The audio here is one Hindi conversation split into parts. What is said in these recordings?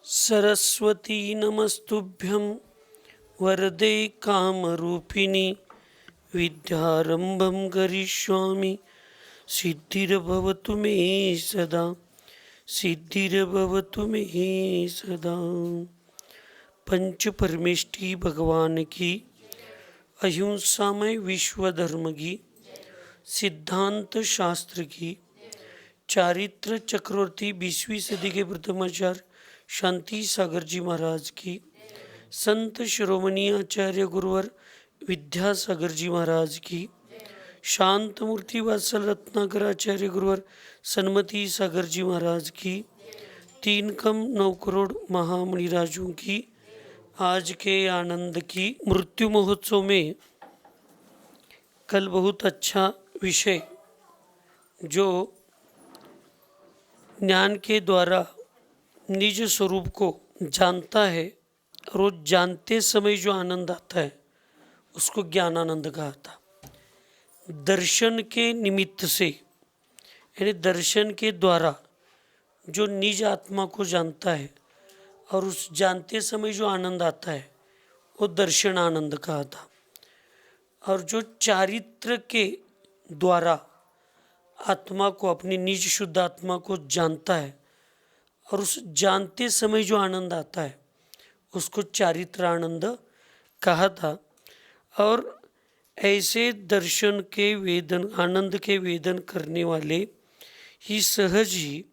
सरस्वती नमस्तुभ्यं वरदे कामरूपिणी विद्यारंभं करिष्यामि सिद्धिर्भवतु मे सदा सिद्धिर्भवतु मे सदा। पंच परमेष्ठी भगवान की अहिंसामय विश्व धर्म की सिद्धांत शास्त्र की चारित्र चक्रवर्ती 20वीं सदी के प्रथमाचार्य शांति सागर जी महाराज की, संत शिरोमणि आचार्य गुरुवर विद्यासागर जी महाराज की, शांत मूर्ति वात्सल रत्नाकर आचार्य गुरुवर सन्मति सागर जी महाराज की, 3 करोड़ महामुनिराजों की आज के आनंद की। मृत्यु महोत्सव में कल बहुत अच्छा विषय जो ज्ञान के द्वारा निज स्वरूप को जानता है और वो जानते समय जो आनंद आता है उसको ज्ञानानंद कहा था। दर्शन के निमित्त से यानी दर्शन के द्वारा जो निज आत्मा को जानता है और उस जानते समय जो आनंद आता है वो दर्शन आनंद कहा था। और जो चारित्र के द्वारा आत्मा को, अपनी निज शुद्ध आत्मा को जानता है और उस जानते समय जो आनंद आता है उसको चारित्र आनंद कहा था। और ऐसे दर्शन के वेदन, आनंद के वेदन करने वाले ही सहज ही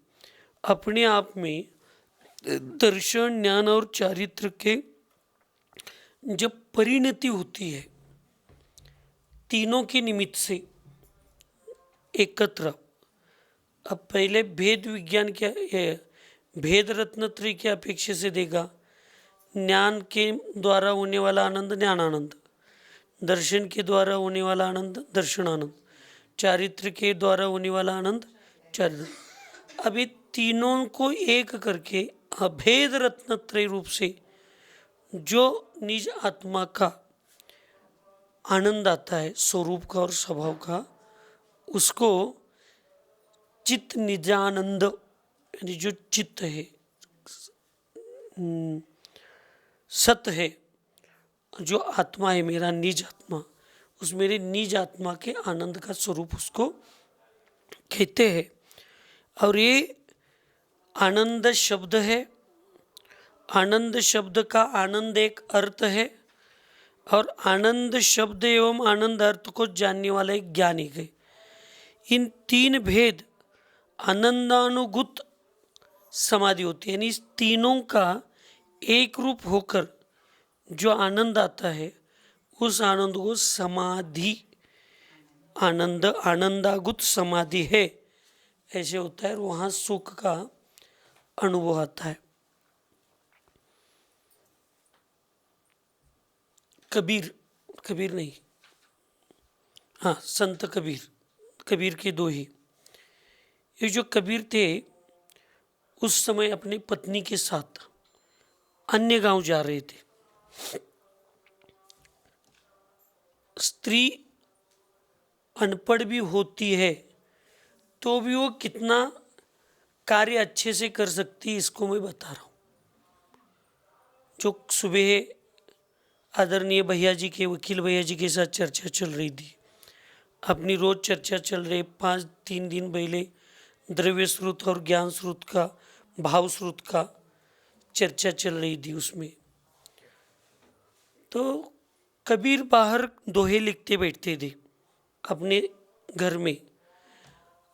अपने आप में दर्शन, ज्ञान और चारित्र के जब परिणति होती है तीनों के निमित्त से एकत्र। अब पहले भेद विज्ञान क्या, भेद रत्नत्रय की अपेक्षा से देगा। ज्ञान के द्वारा होने वाला आनंद ज्ञानानंद, दर्शन के द्वारा होने वाला आनंद दर्शन आनंद, चारित्र के द्वारा होने वाला आनंद चारित्र। अब ये तीनों को एक करके अभेद रत्नत्रय रूप से जो निज आत्मा का आनंद आता है स्वरूप का और स्वभाव का, उसको चित्त निजानंद यानी जो चित्त है, सत है, जो आत्मा है मेरा निज आत्मा, उस मेरे निज आत्मा के आनंद का स्वरूप उसको कहते हैं। और ये आनंद शब्द है। आनंद शब्द का आनंद एक अर्थ है और आनंद शब्द एवं आनंद अर्थ को जानने वाला एक ज्ञानी है। इन तीन भेद आनंदानुगुत समाधि होती है, यानी इस तीनों का एक रूप होकर जो आनंद आता है उस आनंद को समाधि, आनंद आनंदागुत समाधि है ऐसे होता है। और वहाँ सुख का अनुभव आता है। कबीर नहीं, हाँ संत कबीर के दो ही। ये जो कबीर थे उस समय अपनी पत्नी के साथ अन्य गांव जा रहे थे। स्त्री अनपढ़ भी होती है तो भी वो कितना कार्य अच्छे से कर सकती है इसको मैं बता रहा हूँ। जो सुबह आदरणीय भैया जी के, वकील भैया जी के साथ चर्चा चल रही थी, अपनी रोज चर्चा चल रही 3 दिन पहले द्रव्य स्रोत और ज्ञान स्रोत का, भाव स्रोत का चर्चा चल रही थी। उसमें तो कबीर बाहर दोहे लिखते बैठते थे अपने घर में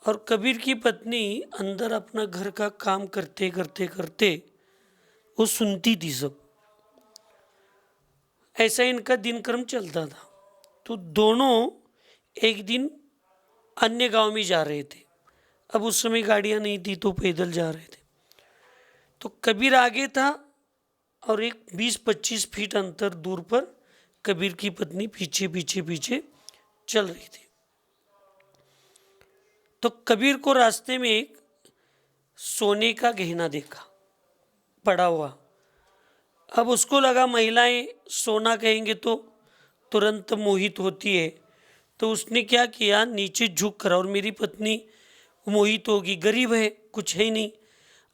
और कबीर की पत्नी अंदर अपना घर का काम करते करते करते वो सुनती थी सब। ऐसा इनका दिनक्रम चलता था। तो दोनों एक दिन अन्य गांव में जा रहे थे। अब उस समय गाड़ियां नहीं थी तो पैदल जा रहे थे। तो कबीर आगे था और एक 20-25 फीट अंतर दूर पर कबीर की पत्नी पीछे पीछे पीछे चल रही थी। तो कबीर को रास्ते में एक सोने का गहना देखा पड़ा हुआ। अब उसको लगा महिलाएं सोना कहेंगे तो तुरंत मोहित होती है, तो उसने क्या किया, नीचे झुक कर, और मेरी पत्नी मोहित होगी, गरीब है, कुछ है नहीं,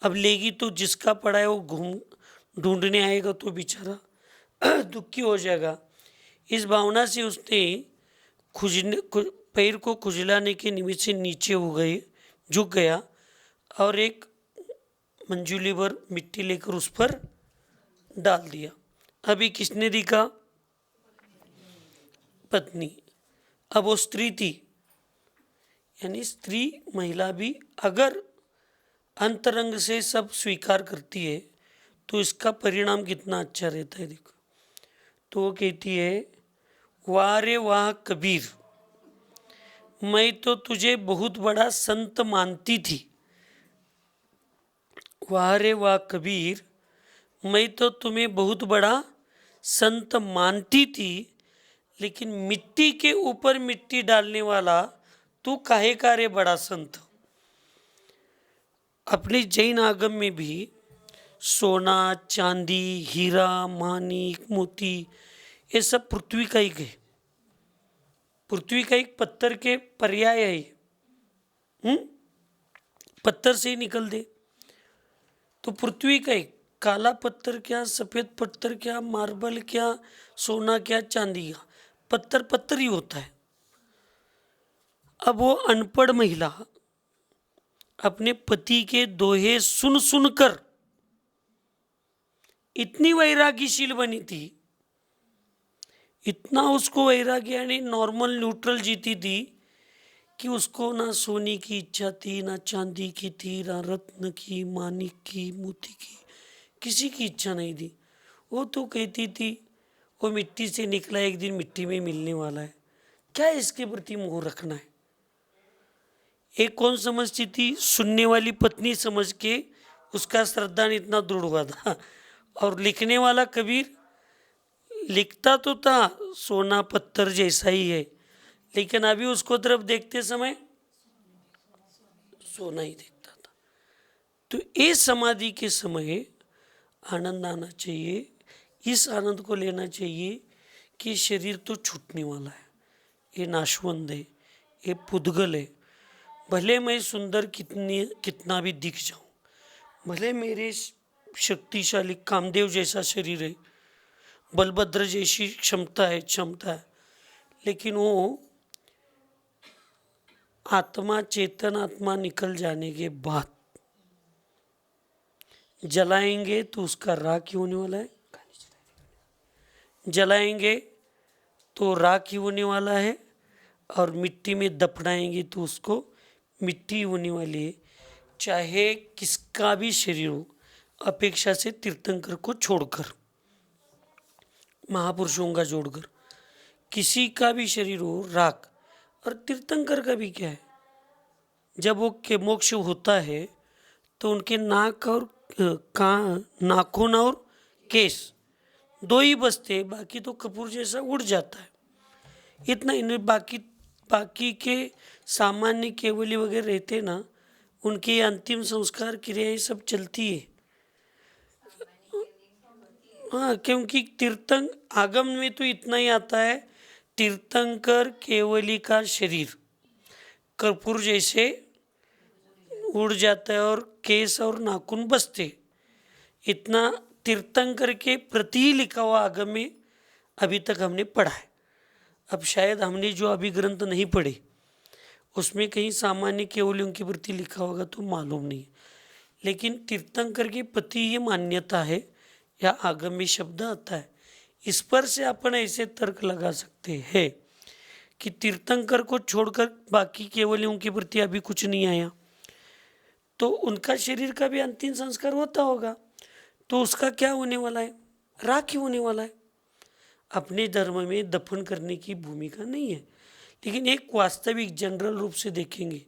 अब लेगी तो जिसका पड़ा है वो घूम ढूंढने आएगा तो बेचारा दुखी हो जाएगा। इस भावना से उसने पैर को खुजलाने के निमित्त से नीचे हो गए, झुक गया और एक मंजूली भर मिट्टी लेकर उस पर डाल दिया। अभी किसने दिखा? पत्नी। अब वो स्त्री थी, यानी स्त्री महिला भी अगर अंतरंग से सब स्वीकार करती है तो इसका परिणाम कितना अच्छा रहता है। देखो, तो वो कहती है, वाह रे वाह कबीर, मैं तो तुझे बहुत बड़ा संत मानती थी। वाह रे वाह कबीर, मैं तो तुम्हें बहुत बड़ा संत मानती थी, लेकिन मिट्टी के ऊपर मिट्टी डालने वाला तू काहे का रे बड़ा संत। अपने जैन आगम में भी सोना, चांदी, हीरा, मानिक, मोती, ये सब पृथ्वी का ही है। पृथ्वी का एक पत्थर के पर्याय है। पत्थर से ही निकल दे तो पृथ्वी का एक काला पत्थर क्या, सफेद पत्थर क्या, मार्बल क्या, सोना क्या, चांदी क्या, पत्थर पत्थर ही होता है। अब वो अनपढ़ महिला अपने पति के दोहे सुन सुनकर इतनी वैरागीशील बनी थी, इतना उसको वैराग्य यानी नॉर्मल न्यूट्रल जीती थी कि उसको ना सोने की इच्छा थी, ना चांदी की थी, ना रत्न की, मानिक की, मोती की, किसी की इच्छा नहीं थी। वो तो कहती थी वो मिट्टी से निकला, एक दिन मिट्टी में मिलने वाला है, क्या इसके प्रति मोह रखना है। एक कौन समझती थी? सुनने वाली पत्नी समझ के उसका श्रद्धा इतना दृढ़ हुआ था। और लिखने वाला कबीर लिखता तो था सोना पत्थर जैसा ही है, लेकिन अभी उसको तरफ देखते समय सोना ही दिखता था। तो ये समाधि के समय आनंद आना चाहिए, इस आनंद को लेना चाहिए कि शरीर तो छूटने वाला है, ये नाशवंत है, ये पुद्गल है। भले मैं सुंदर कितना भी दिख जाऊं, भले मेरे शक्तिशाली कामदेव जैसा शरीर है, बलभद्र जैसी क्षमता है, लेकिन वो आत्मा, चेतन आत्मा निकल जाने के बाद जलाएंगे तो उसका राख ही होने वाला है, जलाएंगे तो राख ही होने वाला है, और मिट्टी में दफनाएंगे तो उसको मिट्टी होने वाली है। चाहे किसका भी शरीर हो, अपेक्षा से तीर्थंकर को छोड़कर, महापुरुषों का जोड़कर, किसी का भी शरीर हो राख। और तीर्थंकर का भी क्या है, जब वो के मोक्ष होता है तो उनके नाक और नाखून और केस दो ही बचते, बाकी तो कपूर जैसा उड़ जाता है। इतना इन्हें बाकी के सामान्य केवली वगैरह रहते ना, उनके अंतिम संस्कार क्रियाएं सब चलती है। हाँ, क्योंकि तीर्थंक आगम में तो इतना ही आता है, तीर्थंकर केवली का शरीर कर्पूर जैसे उड़ जाता है और केस और नाखून बचते। इतना तीर्थंकर के प्रति लिखा हुआ आगम में अभी तक हमने पढ़ा है। अब शायद हमने जो अभी ग्रंथ नहीं पढ़े उसमें कहीं सामान्य केवलियों के प्रति लिखा होगा तो मालूम नहीं, लेकिन तीर्थंकर के प्रति ये मान्यता है या आगम में शब्द आता है। इस पर से अपन ऐसे तर्क लगा सकते हैं कि तीर्थंकर को छोड़कर बाकी केवलियों के प्रति अभी कुछ नहीं आया, तो उनका शरीर का भी अंतिम संस्कार होता होगा, तो उसका क्या होने वाला है? राख ही होने वाला है। अपने धर्म में दफन करने की भूमिका नहीं है, लेकिन एक वास्तविक जनरल रूप से देखेंगे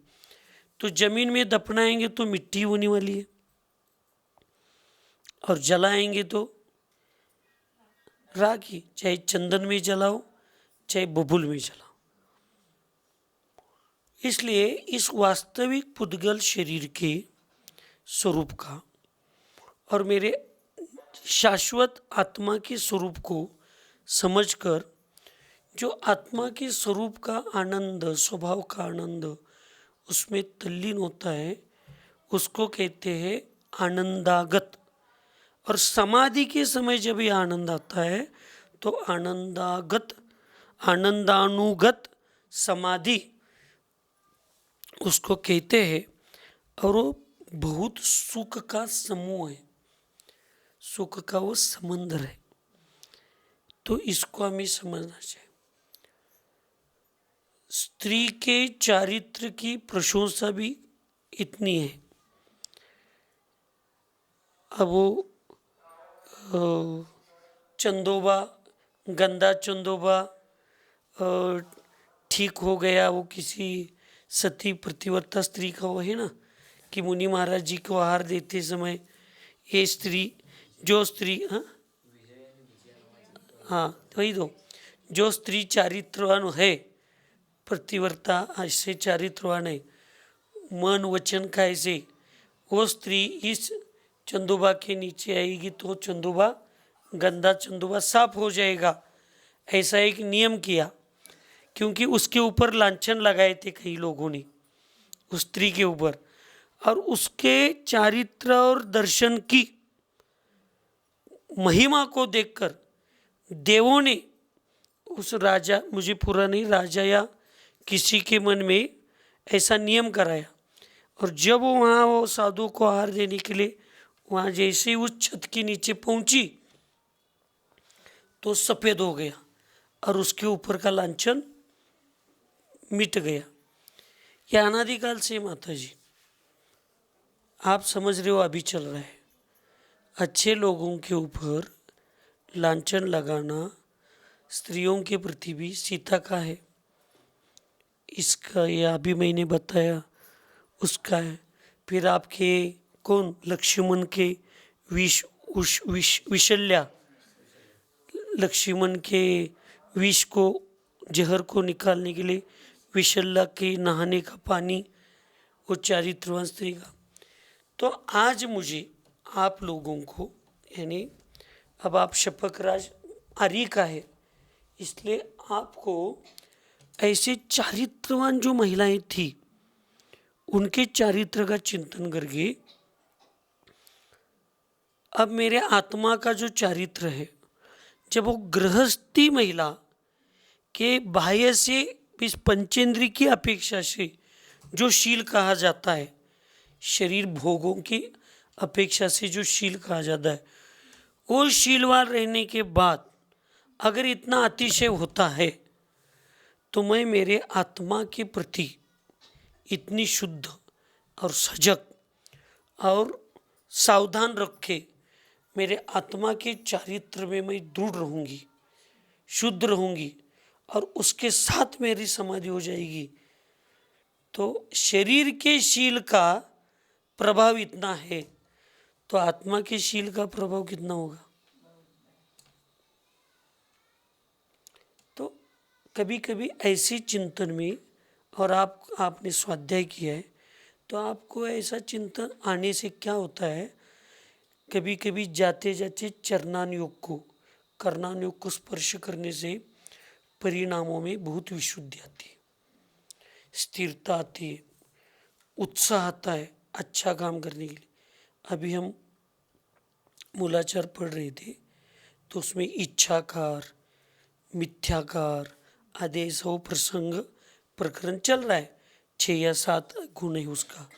तो जमीन में दफनाएंगे तो मिट्टी होने वाली है, और जलाएंगे तो राख ही, चाहे चंदन में जलाओ चाहे बबुल में जलाओ। इसलिए इस वास्तविक पुद्गल शरीर के स्वरूप का और मेरे शाश्वत आत्मा के स्वरूप को समझकर जो आत्मा के स्वरूप का आनंद, स्वभाव का आनंद उसमें तल्लीन होता है, उसको कहते हैं आनंदागत, और समाधि के समय जब ये आनंद आता है तो आनंदागत, आनंदानुगत समाधि उसको कहते हैं। और वो बहुत सुख का समूह है, सुख का वो समंदर है। तो इसको हमें समझना चाहिए। स्त्री के चारित्र की प्रशंसा भी इतनी है। अब वो चंदोबा, गंदा चंदोबा ठीक हो गया, वो किसी सती प्रतिव्रता स्त्री का वो है ना कि मुनि महाराज जी को आहार देते समय ये स्त्री, जो स्त्री, हाँ वही दो, जो स्त्री चारित्रवान है, प्रतिव्रता ऐसे चारित्रवान है, मन वचन का ऐसे, वो स्त्री इस चंदोबा के नीचे आएगी तो चंदोबा, गंदा चंदोबा साफ हो जाएगा। ऐसा एक नियम किया, क्योंकि उसके ऊपर लांछन लगाए थे कई लोगों ने उस स्त्री के ऊपर, और उसके चारित्र और दर्शन की महिमा को देखकर देवों ने उस राजा, मुझे पूरा नहीं, राजा या किसी के मन में ऐसा नियम कराया। और जब वो वहाँ वो साधु को आहार देने के लिए वहाँ जैसे ही उस छत के नीचे पहुंची तो सफ़ेद हो गया और उसके ऊपर का लांछन मिट गया। यह अनादिकाल से माता जी, आप समझ रहे हो, अभी चल रहा है। अच्छे लोगों के ऊपर लांछन लगाना स्त्रियों के प्रति भी सीता का है, इसका यह अभी मैंने बताया उसका है। फिर आपके कौन, लक्ष्मण के विशल्या, लक्ष्मण के विष को, जहर को निकालने के लिए विशल्या के नहाने का पानी, वो चारित्रवान स्त्री का। तो आज मुझे आप लोगों को, यानी अब आप शपक राज आर्य का है, इसलिए आपको ऐसे चारित्रवान जो महिलाएं थी उनके चारित्र का चिंतन करके अब मेरे आत्मा का जो चारित्र है, जब वो गृहस्थी महिला के बाह्य से इस पंचेंद्रिय की अपेक्षा से जो शील कहा जाता है, शरीर भोगों की अपेक्षा से जो शील कहा जाता है, वो शीलवान रहने के बाद अगर इतना अतिशय होता है तो मैं मेरे आत्मा के प्रति इतनी शुद्ध और सजग और सावधान रखे मेरे आत्मा के चारित्र में मैं दृढ़ रहूँगी, शुद्ध रहूँगी और उसके साथ मेरी समाधि हो जाएगी। तो शरीर के शील का प्रभाव इतना है तो आत्मा के शील का प्रभाव कितना होगा। तो कभी कभी ऐसे चिंतन में, और आपने स्वाध्याय किया है तो आपको ऐसा चिंतन आने से क्या होता है, कभी कभी जाते जाते चरणान योग को, करणान योग को स्पर्श करने से परिणामों में बहुत विशुद्धि आती है, स्थिरता आती है, उत्साह आता है अच्छा काम करने के लिए। अभी हम मूलाचार पढ़ रहे थे तो उसमें इच्छाकार, मिथ्याकार आदि सौ प्रसंग प्रकरण चल रहा है, 6 या 7 गुण है उसका।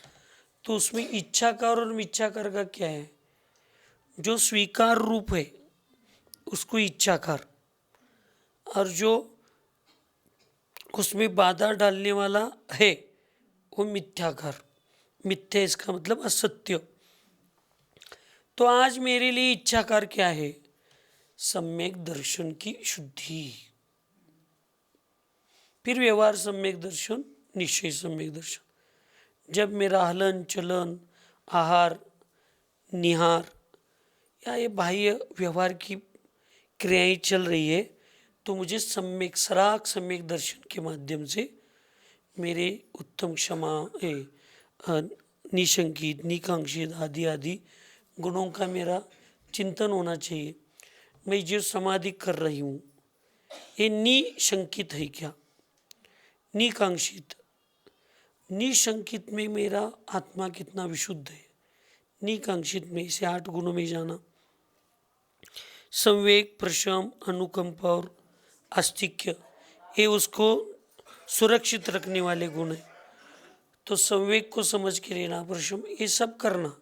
तो उसमें इच्छाकार और मिथ्याकार का क्या है, जो स्वीकार रूप है उसको इच्छाकार, और जो उसमें बाधा डालने वाला है वो मिथ्याकार। मिथ्या इसका मतलब असत्य। तो आज मेरे लिए इच्छाकार क्या है, सम्यक दर्शन की शुद्धि, फिर व्यवहार सम्यक दर्शन, निश्चय सम्यक दर्शन। जब मेरा हलन चलन, आहार, निहार या ये बाह्य व्यवहार की क्रियाएं चल रही है तो मुझे सम्यक सराग सम्यक दर्शन के माध्यम से मेरे उत्तम क्षमा, निशंकित, निकांक्षित आदि आदि गुणों का मेरा चिंतन होना चाहिए। मैं जो समाधि कर रही हूँ ये निशंकित है क्या, निकांक्षित, निशंकित में मेरा आत्मा कितना विशुद्ध है, निकांक्षित में से 8 गुणों में जाना। संवेग, प्रशम, अनुकंपा और आस्तिक्य, ये उसको सुरक्षित रखने वाले गुण हैं। तो संवेग को समझ के लेना, प्रशम, ये सब करना।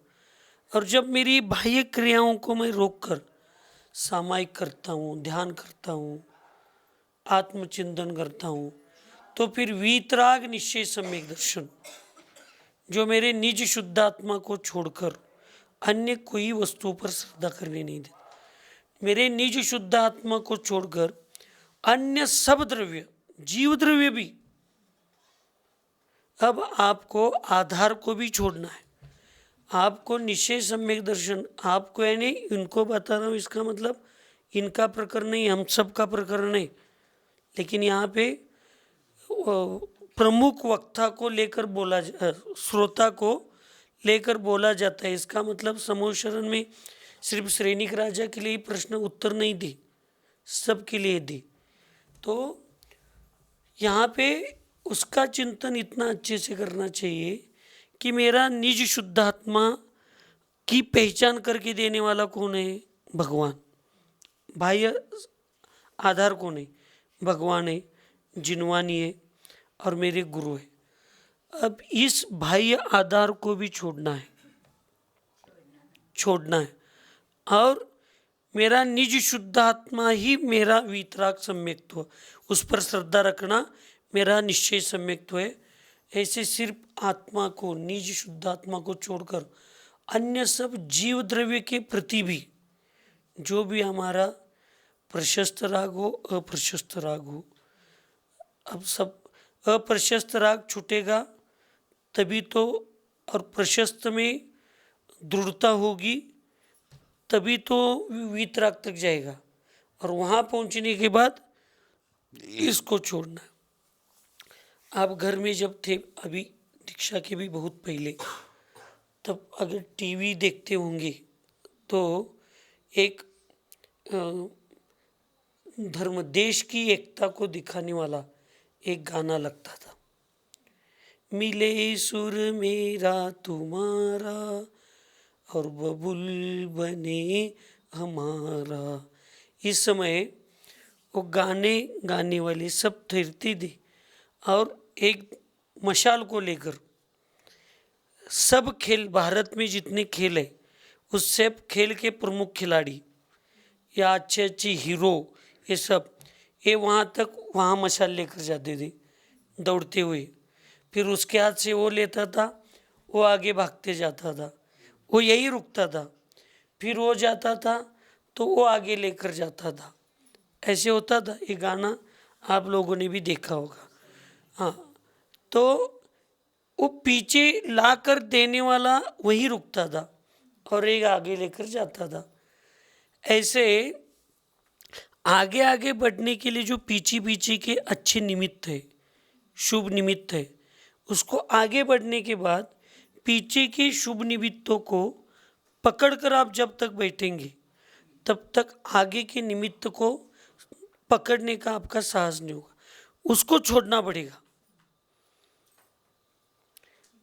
और जब मेरी बाह्य क्रियाओं को मैं रोककर सामायिक करता हूँ, ध्यान करता हूँ, आत्मचिंतन करता हूँ, तो फिर वीतराग निश्चय सम्यक दर्शन, जो मेरे निज शुद्धात्मा को छोड़कर अन्य कोई वस्तु पर श्रद्धा करने नहीं देता। मेरे निज शुद्धात्मा को छोड़कर अन्य सब द्रव्य, जीव द्रव्य भी, अब आपको आधार को भी छोड़ना है। आपको निश्चय सम्यक दर्शन, आपको यानी इनको बता रहा हूँ, इसका मतलब इनका प्रकरण नहीं, हम सब का प्रकरण नहीं, लेकिन यहाँ पे प्रमुख वक्ता को लेकर बोला, श्रोता को लेकर बोला जाता है। इसका मतलब समूह शरण में सिर्फ श्रेणिक राजा के लिए प्रश्न उत्तर नहीं दी, सबके लिए दी। तो यहाँ पे उसका चिंतन इतना अच्छे से करना चाहिए कि मेरा निज शुद्धात्मा की पहचान करके देने वाला कौन है? भगवान। बाह्य आधार कौन है? भगवान है, जिनवानी है और मेरे गुरु है। अब इस बाह्य आधार को भी छोड़ना है, छोड़ना है, और मेरा निज शुद्धात्मा ही मेरा वीतराग सम्यक्त्व, उस पर श्रद्धा रखना मेरा निश्चय सम्यक्त्व है। ऐसे सिर्फ आत्मा को, निज शुद्धात्मा को छोड़कर अन्य सब जीव द्रव्य के प्रति भी, जो भी हमारा प्रशस्त राग हो, अप्रशस्त राग हो, अब सब अप्रशस्त राग छूटेगा तभी तो, और प्रशस्त में दृढ़ता होगी तभी तो वीतराग तक जाएगा, और वहाँ पहुँचने के बाद इसको छोड़ना। आप घर में जब थे, अभी दीक्षा के भी बहुत पहले, तब अगर टीवी देखते होंगे तो एक धर्म, देश की एकता को दिखाने वाला एक गाना लगता था, मिले सुर मेरा तुम्हारा और बबुल बने हमारा। इस समय वो गाने वाले सब ठहरते थे और एक मशाल को लेकर सब खेल, भारत में जितने खेल है उस सब खेल के प्रमुख खिलाड़ी या अच्छे अच्छे हीरो, ये सब, ये वहाँ तक, वहाँ मशाल लेकर जाते थे दौड़ते हुए। फिर उसके हाथ से वो लेता था, वो आगे भागते जाता था, वो यही रुकता था, फिर वो जाता था तो वो आगे लेकर जाता था। ऐसे होता था। ये गाना आप लोगों ने भी देखा होगा। हाँ, तो वो पीछे ला कर देने वाला वही रुकता था और एक आगे लेकर जाता था। ऐसे आगे आगे बढ़ने के लिए जो पीछे पीछे के अच्छे निमित्त है, शुभ निमित्त है, उसको आगे बढ़ने के बाद पीछे के शुभ निमित्तों को पकड़कर आप जब तक बैठेंगे तब तक आगे के निमित्त को पकड़ने का आपका साहस नहीं होगा, उसको छोड़ना पड़ेगा।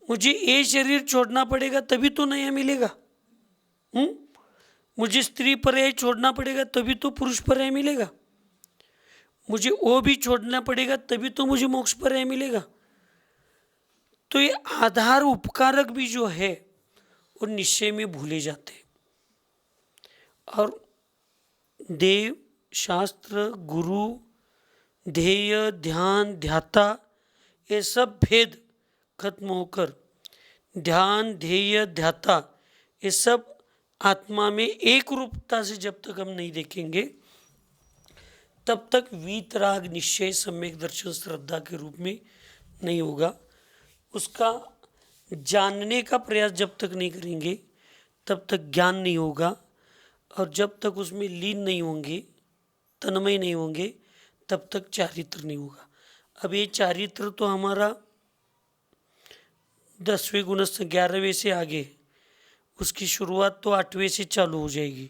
मुझे ये शरीर छोड़ना पड़ेगा तभी तो नया मिलेगा। मुझे स्त्री पर्याय छोड़ना पड़ेगा तभी तो पुरुष पर्याय मिलेगा। मुझे वो भी छोड़ना पड़ेगा तभी तो मुझे मोक्ष पर्याय मिलेगा। तो ये आधार उपकारक भी जो है वो निश्चय में भूले जाते हैं। और देव, शास्त्र, गुरु, ध्येय, ध्यान, ध्याता, ये सब भेद खत्म होकर ध्यान, ध्येय, ध्याता, ये सब आत्मा में एक रूपता से जब तक हम नहीं देखेंगे तब तक वीतराग निश्चय सम्यक दर्शन श्रद्धा के रूप में नहीं होगा। उसका जानने का प्रयास जब तक नहीं करेंगे तब तक ज्ञान नहीं होगा, और जब तक उसमें लीन नहीं होंगे, तन्मय नहीं होंगे, तब तक चारित्र नहीं होगा। अब ये चारित्र तो हमारा 10वें गुणस्थ 11वें से आगे, उसकी शुरुआत तो 8वें से चालू हो जाएगी,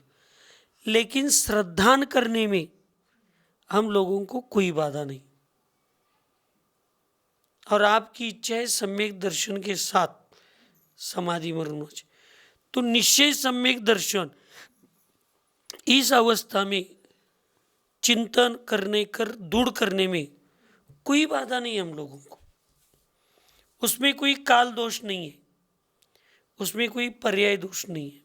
लेकिन श्रद्धान करने में हम लोगों को कोई बाधा नहीं। और आपकी इच्छा है सम्यक दर्शन के साथ समाधि मरण हो जाए तो निश्चय सम्यक दर्शन, इस अवस्था में चिंतन करने कर दूर करने में कोई बाधा नहीं है हम लोगों को, उसमें कोई काल दोष नहीं है, उसमें कोई पर्याय दोष नहीं है।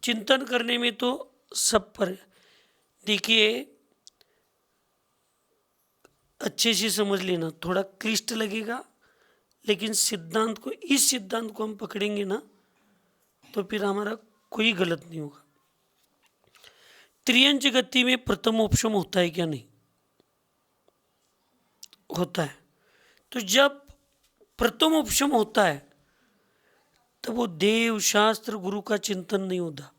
चिंतन करने में तो सब पर, देखिए अच्छे से समझ लेना, थोड़ा क्लिष्ट लगेगा लेकिन सिद्धांत को, इस सिद्धांत को हम पकड़ेंगे ना तो फिर हमारा कोई गलत नहीं होगा। त्रियंच गति में प्रथमोपशम होता है क्या? नहीं होता है। तो जब प्रथमोपशम होता है तब वो देव शास्त्र गुरु का चिंतन नहीं होता,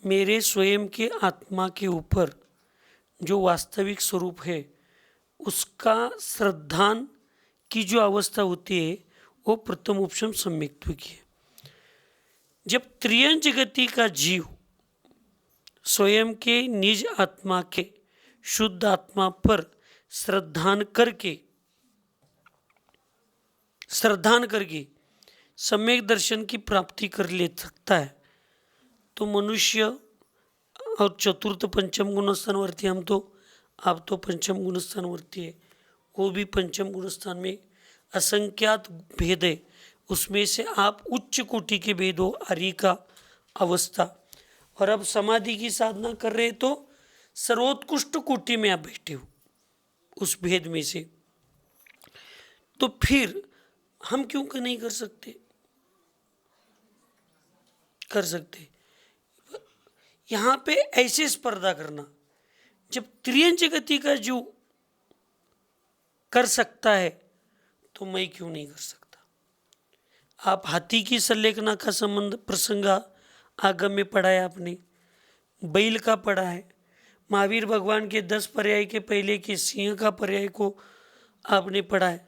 मेरे स्वयं के आत्मा के ऊपर जो वास्तविक स्वरूप है उसका श्रद्धान की जो अवस्था होती है वो प्रथमोपशम सम्यक्त्व की है। जब त्रियंच गति का जीव स्वयं के निज आत्मा के शुद्ध आत्मा पर श्रद्धान करके सम्यक दर्शन की प्राप्ति कर ले सकता है, तो मनुष्य और चतुर्थ पंचम गुणस्थानवर्ती, हम तो, आप तो पंचम गुणस्थानवर्ती है, वो भी पंचम गुणस्थान में असंख्यात भेद है, उसमें से आप उच्च कोटि के भेद हो, आर्य का अवस्था, और अब समाधि की साधना कर रहे तो सर्वोत्कृष्ट कोटि में आप बैठे हो उस भेद में से। तो फिर हम क्यों नहीं कर सकते? कर सकते। यहाँ पे ऐसे स्पर्धा करना, जब त्रियंच गति का जो कर सकता है तो मैं क्यों नहीं कर सकता? आप हाथी की संलेखना का संबंध प्रसंग आगम में पढ़ा है आपने, बैल का पढ़ा है, महावीर भगवान के 10 पर्याय के पहले के सिंह का पर्याय को आपने पढ़ा है।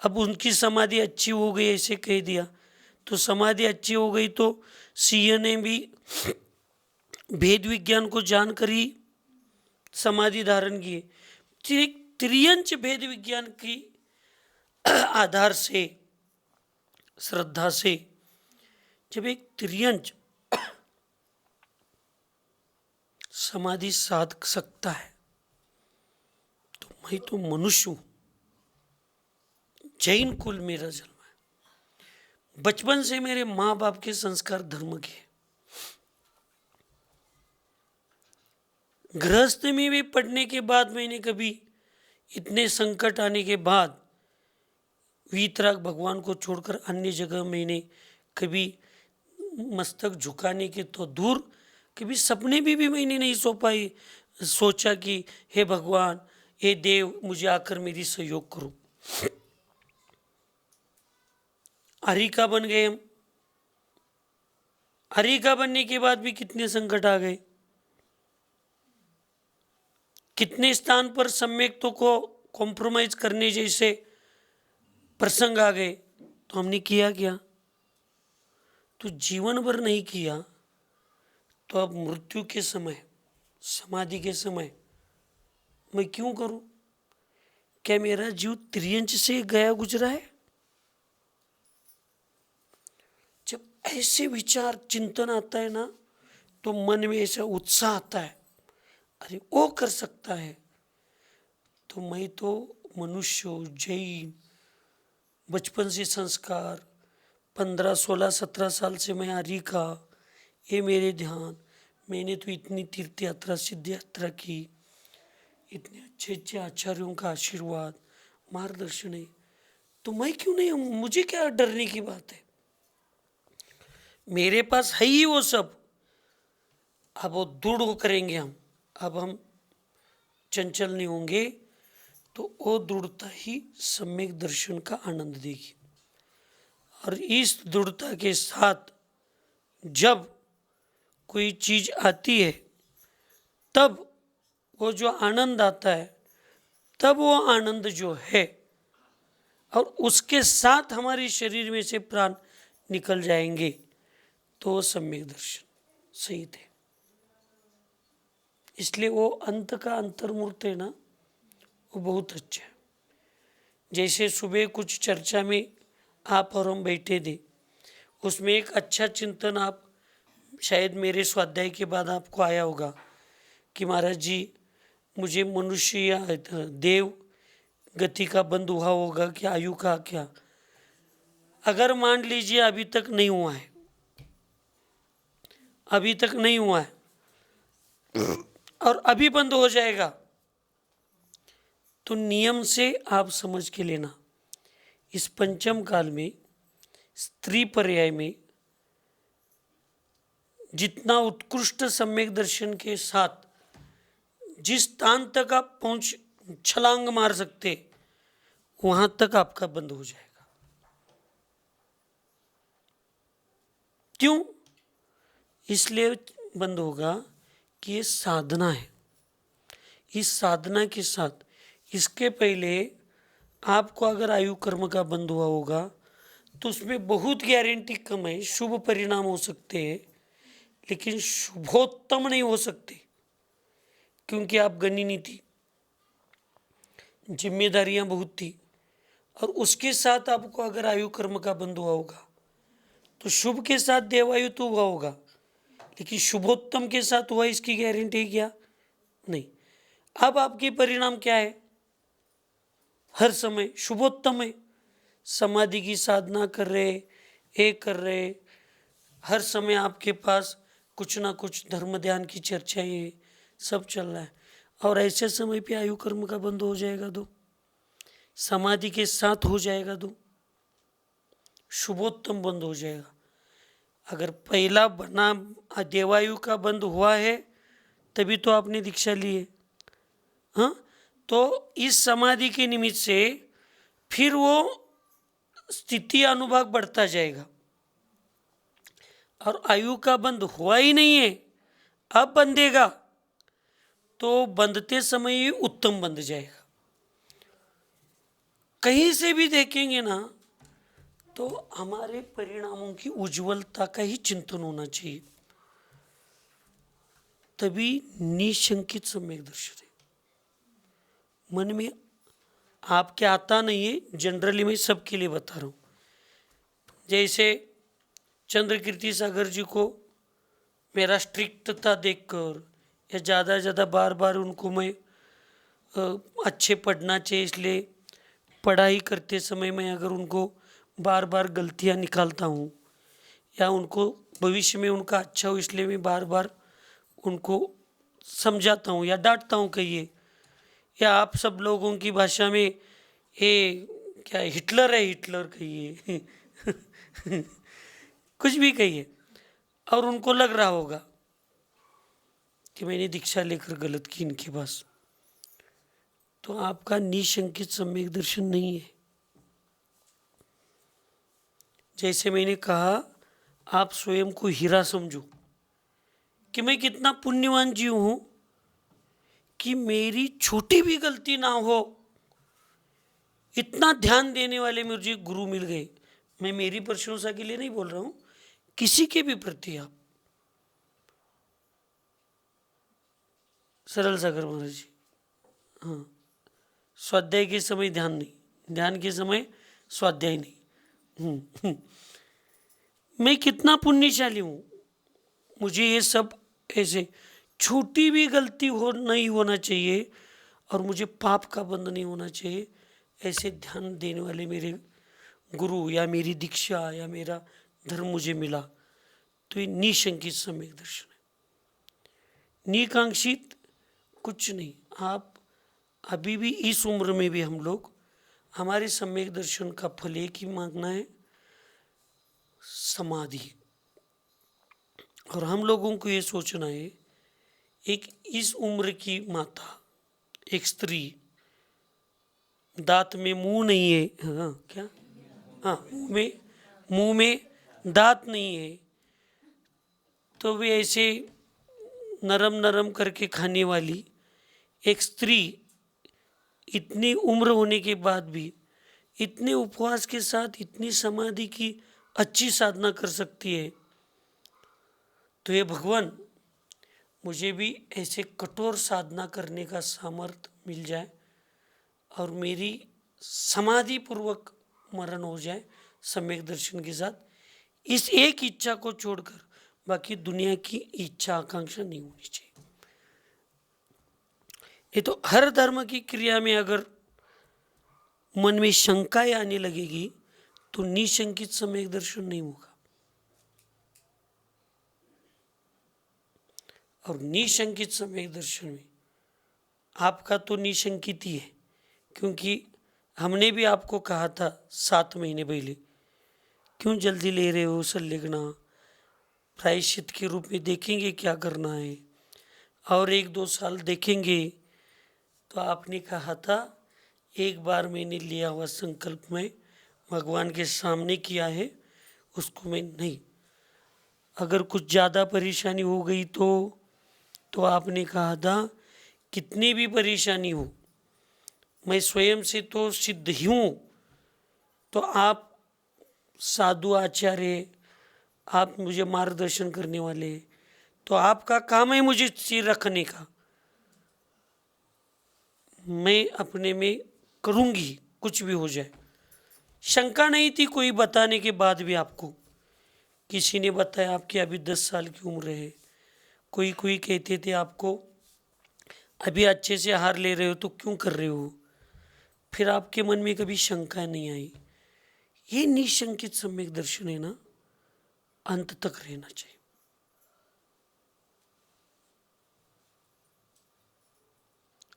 अब उनकी समाधि अच्छी हो गई ऐसे कह दिया, तो समाधि अच्छी हो गई तो सिंह ने भी भेद विज्ञान को जानकर ही समाधि धारण की। त्रियंच भेद विज्ञान की आधार से, श्रद्धा से, जब एक त्रियंच समाधि साध सकता है तो मैं तो मनुष्य हूं, जैन कुल मेरा जन्म है, बचपन से मेरे माँ बाप के संस्कार धर्म के, गृहस्थ में भी पढ़ने के बाद मैंने कभी इतने संकट आने के बाद वीतराग भगवान को छोड़कर अन्य जगह मैंने कभी मस्तक झुकाने के तो दूर, कभी सपने भी मैंने नहीं सोचा कि हे भगवान, हे देव, मुझे आकर मेरी सहयोग करो। आर्य बन गए हम, आर्य बनने के बाद भी कितने संकट आ गए, कितने स्थान पर सम्यक्तों को कॉम्प्रोमाइज करने जैसे प्रसंग आ गए, तो हमने किया क्या? तो जीवन भर नहीं किया, तो अब मृत्यु के समय, समाधि के समय मैं क्यों करूं? क्या मेरा जीव त्रियंच से गया गुजरा है? जब ऐसे विचार चिंतन आता है ना तो मन में ऐसा उत्साह आता है, अरे वो कर सकता है तो मैं तो मनुष्य, जैन, बचपन से संस्कार, 15, 16, 17 साल से मैं आर्य का, ये मेरे ध्यान, मैंने तो इतनी तीर्थ यात्रा, सिद्ध यात्रा की, इतने अच्छे अच्छे आचार्यों का आशीर्वाद, मार्गदर्शन है, तो मैं क्यों नहीं हूँ? मुझे क्या डरने की बात है? मेरे पास है ही वो सब। अब वो दृढ़ करेंगे अब हम चंचल नहीं होंगे, तो वो दृढ़ता ही सम्यक दर्शन का आनंद देगी। और इस दृढ़ता के साथ जब कोई चीज आती है तब वो जो आनंद आता है, तब वो आनंद जो है और उसके साथ हमारे शरीर में से प्राण निकल जाएंगे, तो वो सम्यक दर्शन सही थे। इसलिए वो अंत का अंतर्मूर्त है ना, वो बहुत अच्छा है। जैसे सुबह कुछ चर्चा में आप और हम बैठे थे, उसमें एक अच्छा चिंतन आप शायद मेरे स्वाध्याय के बाद आपको आया होगा कि महाराज जी मुझे मनुष्य या देव गति का बंद हुआ होगा कि आयु का क्या। अगर मान लीजिए अभी तक नहीं हुआ है, अभी तक नहीं हुआ है और अभी बंद हो जाएगा, तो नियम से आप समझ के लेना इस पंचम काल में स्त्री पर्याय में जितना उत्कृष्ट सम्यक दर्शन के साथ जिस स्थान तक आप पहुंच छलांग मार सकते वहां तक आपका बंद हो जाएगा। क्यों इसलिए बंद होगा कि ये साधना है। इस साधना के साथ इसके पहले आपको अगर आयु कर्म का बंद हुआ होगा तो उसमें बहुत गारंटी कम है, शुभ परिणाम हो सकते हैं लेकिन शुभोत्तम नहीं हो सकते, क्योंकि आप गनी नहीं थी, जिम्मेदारियां बहुत थी। और उसके साथ आपको अगर आयु कर्म का बंद हुआ होगा तो शुभ के साथ देवायु तो हुआ होगा, लेकिन शुभोत्तम के साथ हुआ इसकी गारंटी क्या नहीं। अब आपके परिणाम क्या है, हर समय शुभोत्तम है, समाधि की साधना कर रहे, एक कर रहे, हर समय आपके पास कुछ ना कुछ धर्म ध्यान की चर्चा ये सब चल रहा है। और ऐसे समय पे आयु कर्म का बंद हो जाएगा तो समाधि के साथ हो जाएगा तो शुभोत्तम बंद हो जाएगा। अगर पहला बना देवायु का बंद हुआ है तभी तो आपने दीक्षा ली है, हाँ, तो इस समाधि के निमित्त से फिर वो स्थिति अनुभाग बढ़ता जाएगा। और आयु का बंद हुआ ही नहीं है, अब बंधेगा तो बंधते समय ही उत्तम बंध जाएगा। कहीं से भी देखेंगे ना तो हमारे परिणामों की उज्जवलता का ही चिंतन होना चाहिए, तभी निशंकित सम्यक दर्शन है। मन में आपके आता नहीं है, जनरली मैं सबके लिए बता रहा हूँ। जैसे चंद्रकीर्ति सागर जी को मेरा स्ट्रिक्टता देखकर या ज़्यादा बार बार उनको मैं अच्छे पढ़ना चाहिए इसलिए पढ़ाई करते समय मैं अगर उनको बार बार गलतियाँ निकालता हूँ या उनको भविष्य में उनका अच्छा हो इसलिए मैं बार बार उनको समझाता हूँ या डांटता हूँ कहिए, या आप सब लोगों की भाषा में ये क्या हिटलर है, हिटलर कहिए कुछ भी कहिए, और उनको लग रहा होगा कि मैंने दीक्षा लेकर गलत की इनके पास, तो आपका निशंकित सम्यक दर्शन नहीं है। जैसे मैंने कहा आप स्वयं को हीरा समझो कि मैं कितना पुण्यवान जीव हूं कि मेरी छोटी भी गलती ना हो, इतना ध्यान देने वाले मुझे गुरु मिल गए। मैं मेरी प्रशंसा के लिए नहीं बोल रहा हूं, किसी के भी प्रति आप सरल सागर महाराज जी, हाँ, स्वाध्याय के समय ध्यान नहीं, ध्यान के समय स्वाध्याय नहीं। मैं कितना पुण्यशाली हूँ, मुझे ये सब ऐसे छोटी भी गलती हो नहीं होना चाहिए और मुझे पाप का बंध नहीं होना चाहिए, ऐसे ध्यान देने वाले मेरे गुरु या मेरी दीक्षा या मेरा धर्म मुझे मिला, तो ये निशंकित सम्यक दर्शन है। निकांक्षित कुछ नहीं। आप अभी भी इस उम्र में भी हम लोग हमारे सम्यक दर्शन का फल एक ही मांगना है, समाधि। और हम लोगों को ये सोचना है, एक इस उम्र की माता, एक स्त्री, दांत में मुंह नहीं है, हाँ क्या, हाँ मुंह में दांत नहीं है, तो वे ऐसे नरम नरम करके खाने वाली एक स्त्री इतनी उम्र होने के बाद भी इतने उपवास के साथ इतनी समाधि की अच्छी साधना कर सकती है, तो ये भगवान मुझे भी ऐसे कठोर साधना करने का सामर्थ्य मिल जाए और मेरी समाधि पूर्वक मरण हो जाए सम्यक दर्शन के साथ, इस एक इच्छा को छोड़कर बाकी दुनिया की इच्छा आकांक्षा नहीं होनी चाहिए। ये तो हर धर्म की क्रिया में अगर मन में शंकाएं आने लगेगी तो निशंकित सम्यक दर्शन नहीं होगा। और निशंकित सम्यक दर्शन में आपका तो निशंकित ही है, क्योंकि हमने भी आपको कहा था 7 महीने पहले, क्यों जल्दी ले रहे हो संलिग्ना, प्रायश्चित के रूप में देखेंगे क्या करना है और 1-2 साल देखेंगे। तो आपने कहा था एक बार मैंने लिया हुआ संकल्प में भगवान के सामने किया है, उसको मैं नहीं, अगर कुछ ज़्यादा परेशानी हो गई तो आपने कहा था कितनी भी परेशानी हो मैं स्वयं से तो सिद्ध ही हूँ, तो आप साधु आचार्य, आप मुझे मार्गदर्शन करने वाले, तो आपका काम है मुझे स्थिर रखने का, मैं अपने में करूँगी कुछ भी हो जाए। शंका नहीं थी कोई बताने के बाद भी। आपको किसी ने बताया आपकी अभी 10 साल की उम्र है, कोई कहते थे आपको अभी अच्छे से आहार ले रहे हो तो क्यों कर रहे हो, फिर आपके मन में कभी शंका नहीं आई। ये निशंकित सम्यक दर्शन है ना, अंत तक रहना चाहिए।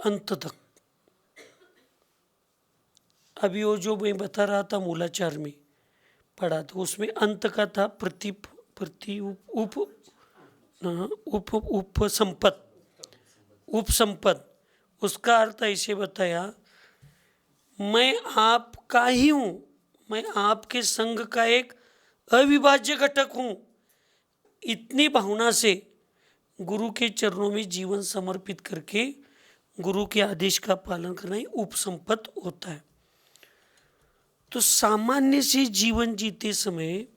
अंत तक। अभी वो जो मैं बता रहा था मूलाचार में पढ़ा था, उसमें अंत का था उपसंपद। उसका अर्थ ऐसे बताया, मैं आपका ही हूँ, मैं आपके संग का एक अविभाज्य घटक हूँ। इतनी भावना से गुरु के चरणों में जीवन समर्पित करके गुरु के आदेश का पालन करना ही उपसंपद होता है। तो सामान्य से जीवन जीते समय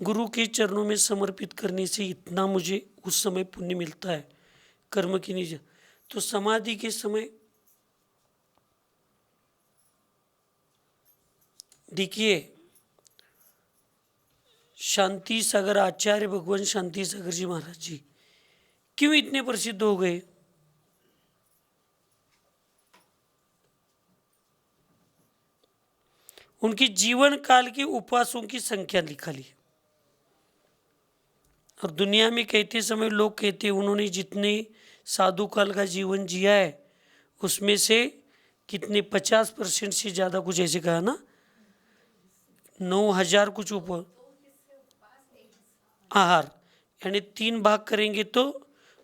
गुरु के चरणों में समर्पित करने से इतना मुझे उस समय पुण्य मिलता है कर्म की नहीं। तो समाधि के समय देखिए, शांति सागर आचार्य भगवान शांति सागर जी महाराज जी क्यों इतने प्रसिद्ध हो गए? उनकी जीवन काल के उपवासों की संख्या निकाली। और दुनिया में कहते समय लोग कहते हैं उन्होंने जितने साधु काल का जीवन जिया है उसमें से कितने 50% से ज़्यादा, कुछ ऐसे कहा ना, 9,000 कुछ ऊपर आहार, यानी 3 भाग करेंगे तो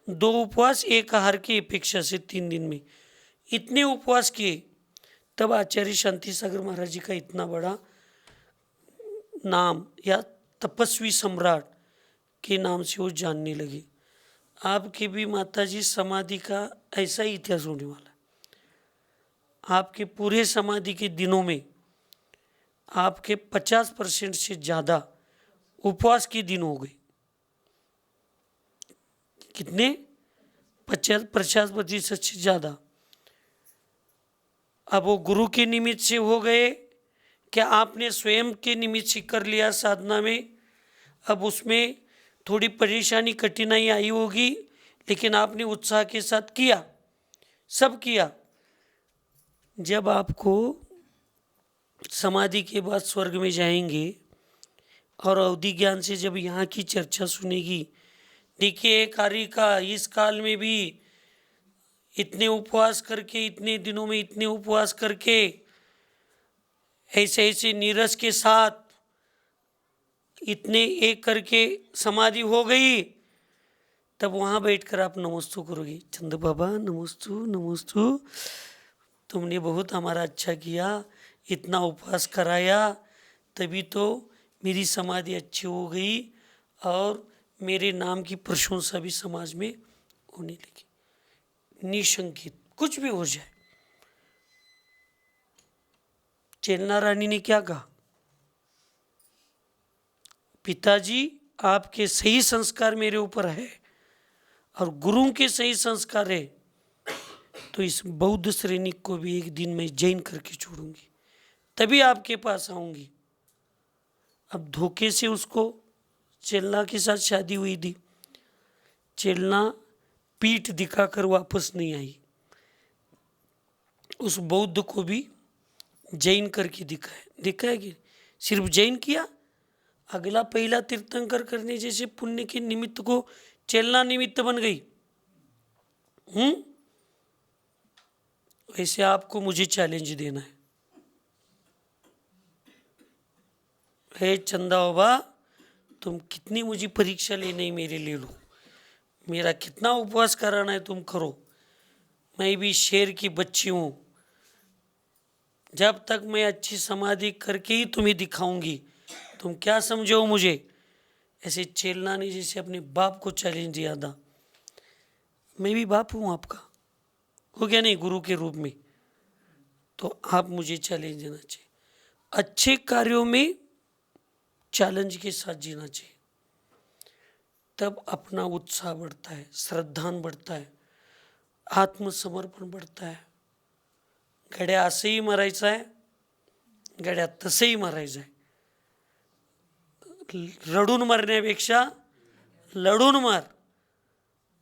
2 उपवास 1 आहार की अपेक्षा से 3 दिन में इतने उपवास किए, तब आचार्य शांति सागर महाराज जी का इतना बड़ा नाम या तपस्वी सम्राट के नाम से वो जानने लगे। आपके भी माता जी समाधि का ऐसा ही इतिहास होने वाला है। आपके पूरे समाधि के दिनों में आपके 50% से ज़्यादा उपवास के दिन हो गए। कितने? 50% से ज़्यादा। अब वो गुरु के निमित्त से हो गए, क्या आपने स्वयं के निमित्त से कर लिया साधना में? अब उसमें थोड़ी परेशानी कठिनाई आई होगी, लेकिन आपने उत्साह के साथ किया, सब किया। जब आपको समाधि के बाद स्वर्ग में जाएंगे और अवधि ज्ञान से जब यहाँ की चर्चा सुनेगी, देखिए कार्य का इस काल में भी इतने उपवास करके, इतने दिनों में इतने उपवास करके, ऐसे ऐसे नीरस के साथ इतने एक करके समाधि हो गई, तब वहाँ बैठकर आप नमस्तु करोगे, चंद बाबा नमस्तु नमस्तु, तुमने बहुत हमारा अच्छा किया, इतना उपवास कराया, तभी तो मेरी समाधि अच्छी हो गई और मेरे नाम की प्रशंसा भी समाज में होने लगी। निशंकित कुछ भी हो जाए। चेलना रानी ने क्या कहा? पिताजी आपके सही संस्कार मेरे ऊपर है और गुरु के सही संस्कार है, तो इस बौद्ध श्रेणी को भी एक दिन मैं जैन करके छोड़ूंगी, तभी आपके पास आऊंगी। अब धोखे से उसको चेलना के साथ शादी हुई थी। चेलना पीठ दिखाकर वापस नहीं आई। उस बौद्ध को भी जैन करके दिखा है कि सिर्फ जैन किया। अगला पहला तीर्थंकर करने जैसे पुण्य के निमित्त को चेलना निमित्त बन गई। वैसे आपको मुझे चैलेंज देना है। हे चंदा बाबा, तुम कितनी मुझे परीक्षा लेने ही मेरे ले लो, मेरा कितना उपवास कराना है तुम करो। मैं भी शेर की बच्ची हूँ। जब तक मैं अच्छी समाधि करके ही तुम्हें दिखाऊंगी। तुम क्या समझो मुझे? ऐसे चेलना ने जैसे अपने बाप को चैलेंज दिया था। मैं भी बाप हूँ आपका, हो गया नहीं, गुरु के रूप में। तो आप मुझे चैलेंज देना चाहिए। अच्छे कार्यों में चैलेंज के साथ जीना चाहिए, तब अपना उत्साह बढ़ता है, श्रद्धान बढ़ता है, आत्मसमर्पण बढ़ता है। गड्या असंही मरायचं आहे, गड्या तसंही मरायचं आहे. रडून मरण्यापेक्षा लढून मार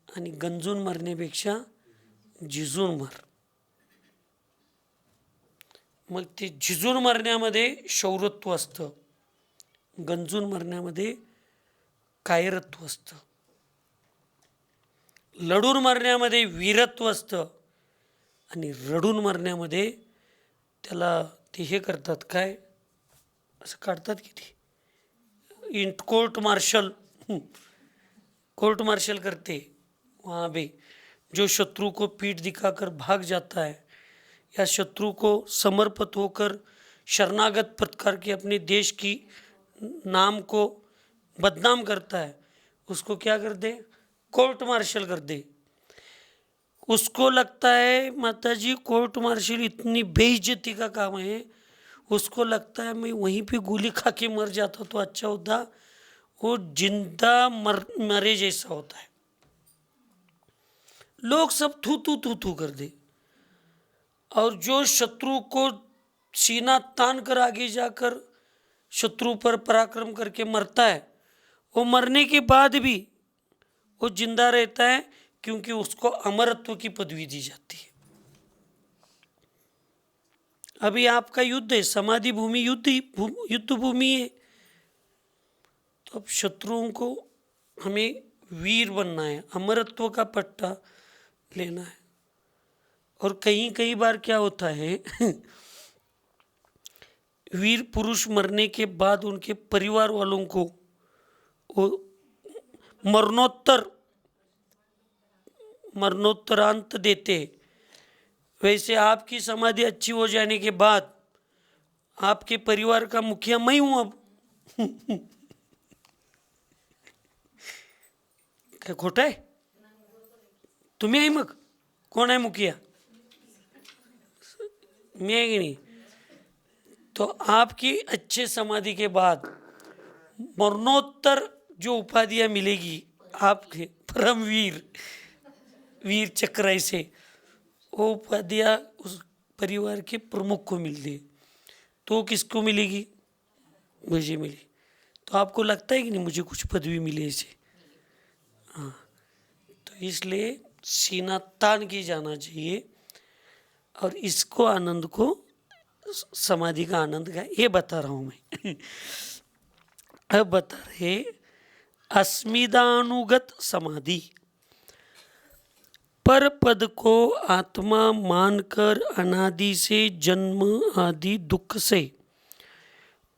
आणि गंजून मरण्यापेक्षा झिजून मार. मग ते झिजून मरण्यामध्ये शौर्यत्व असतं, गंजून मरण्यामध्ये कायरत्व असतं, लढून मरण्यामध्ये वीरत्व असतं आणि रडून मरण्यामध्ये त्याला ते हे करतात, काय असं काढतात की ते कोर्ट मार्शल, कोर्ट मार्शल करते वहाँ पे। जो शत्रु को पीठ दिखाकर भाग जाता है या शत्रु को समर्पित होकर शरणागत प्रकार के अपने देश की नाम को बदनाम करता है, उसको क्या कर दे? कोर्ट मार्शल कर दे। उसको लगता है माताजी कोर्ट मार्शल इतनी बेइज्जती का काम है, उसको लगता है मैं वहीं पे गोली खा के मर जाता तो अच्छा होता। वो जिंदा मरे जैसा होता है। लोग सब थू थू थू थू कर दे, और जो शत्रु को सीना तान कर आगे जाकर शत्रु पर पराक्रम करके मरता है, वो मरने के बाद भी वो जिंदा रहता है, क्योंकि उसको अमरत्व की पदवी दी जाती है। अभी आपका युद्ध है, समाधि भूमि युद्ध भूमि है। तो अब शत्रुओं को हमें वीर बनना है, अमरत्व का पट्टा लेना है। और कई बार क्या होता है वीर पुरुष मरने के बाद उनके परिवार वालों को वो मरणोत्तरांत देते। वैसे आपकी समाधि अच्छी हो जाने के बाद आपके परिवार का मुखिया मैं हूं अब। काय खोटं आहे? तुम्ही आहे, मग कोण आहे मुखिया? मैं है कि नहीं? तो आपकी अच्छे समाधि के बाद मरणोत्तर जो उपाधियां मिलेगी आपके परमवीर वीर चक्र ऐसे, वो उपाधियां उस परिवार के प्रमुख को मिलती है। तो किसको मिलेगी? मुझे मिली। तो आपको लगता है कि नहीं मुझे कुछ पदवी मिली ऐसे? हाँ, तो इसलिए सीना तान के जाना चाहिए। और इसको आनंद को, समाधि का आनंद का ये बता रहा हूँ मैं। अब बता रहे अस्मिदानुगत समाधि। पर पद को आत्मा मानकर अनादि से जन्म आदि दुख से,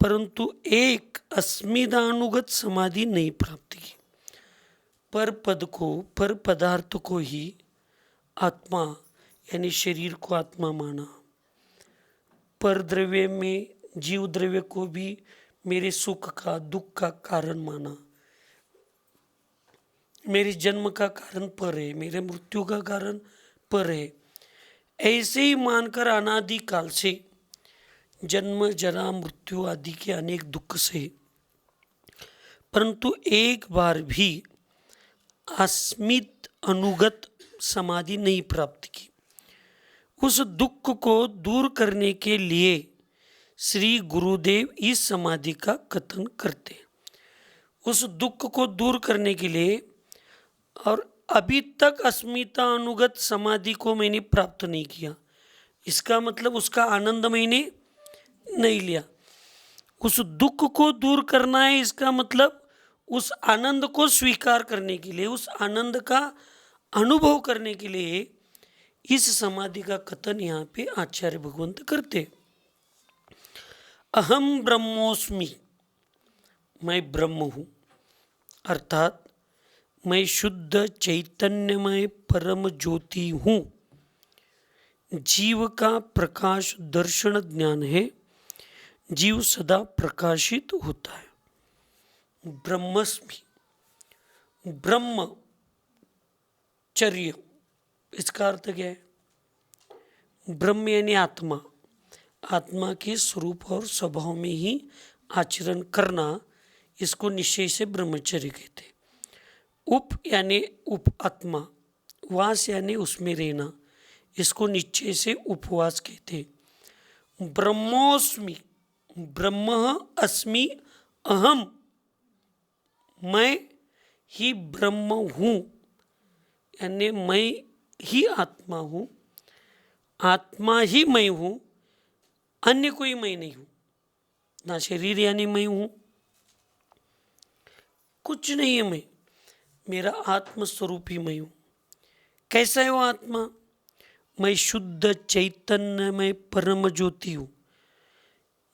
परंतु एक अस्मिदानुगत समाधि नहीं प्राप्त की। पर पद को, पर पदार्थ को ही आत्मा यानी शरीर को आत्मा माना, पर द्रव्य में जीव द्रव्य को भी मेरे सुख का दुख का कारण माना, मेरे जन्म का कारण पर है, मेरे मृत्यु का कारण पर है, ऐसे ही मानकर अनादि काल से जन्म जरा मृत्यु आदि के अनेक दुख से, परंतु एक बार भी अस्मित अनुगत समाधि नहीं प्राप्त की। उस दुख को दूर करने के लिए श्री गुरुदेव इस समाधि का कथन करते हैं। उस दुख को दूर करने के लिए, और अभी तक अस्मिता अनुगत समाधि को मैंने प्राप्त नहीं किया, इसका मतलब उसका आनंद मैंने नहीं लिया। उस दुख को दूर करना है, इसका मतलब उस आनंद को स्वीकार करने के लिए, उस आनंद का अनुभव करने के लिए इस समाधि का कथन यहाँ पे आचार्य भगवंत करते। अहम ब्रह्मोस्मि, मैं ब्रह्म हूँ, अर्थात मैं शुद्ध चैतन्यमय परम ज्योति हूँ। जीव का प्रकाश दर्शन ज्ञान है, जीव सदा प्रकाशित होता है। ब्रह्मस्मि, ब्रह्मचर्य, इसका अर्थ क्या है? ब्रह्म यानी आत्मा, आत्मा के स्वरूप और स्वभाव में ही आचरण करना, इसको निश्चय से ब्रह्मचर्य कहते। उप यानी उप आत्मा, वास यानी उसमें रहना, इसको निश्चय से उपवास कहते। ब्रह्मोस्मि, ब्रह्म अस्मि अहम, मैं ही ब्रह्म हूँ, यानी मैं ही आत्मा हूँ, आत्मा ही मैं हूँ, अन्य कोई मैं नहीं हूँ। ना शरीर यानी मैं हूँ, कुछ नहीं है मैं, मेरा आत्मस्वरूप ही मैं हूँ। कैसा है वो आत्मा? मैं शुद्ध चैतन्य में परम ज्योति हूँ।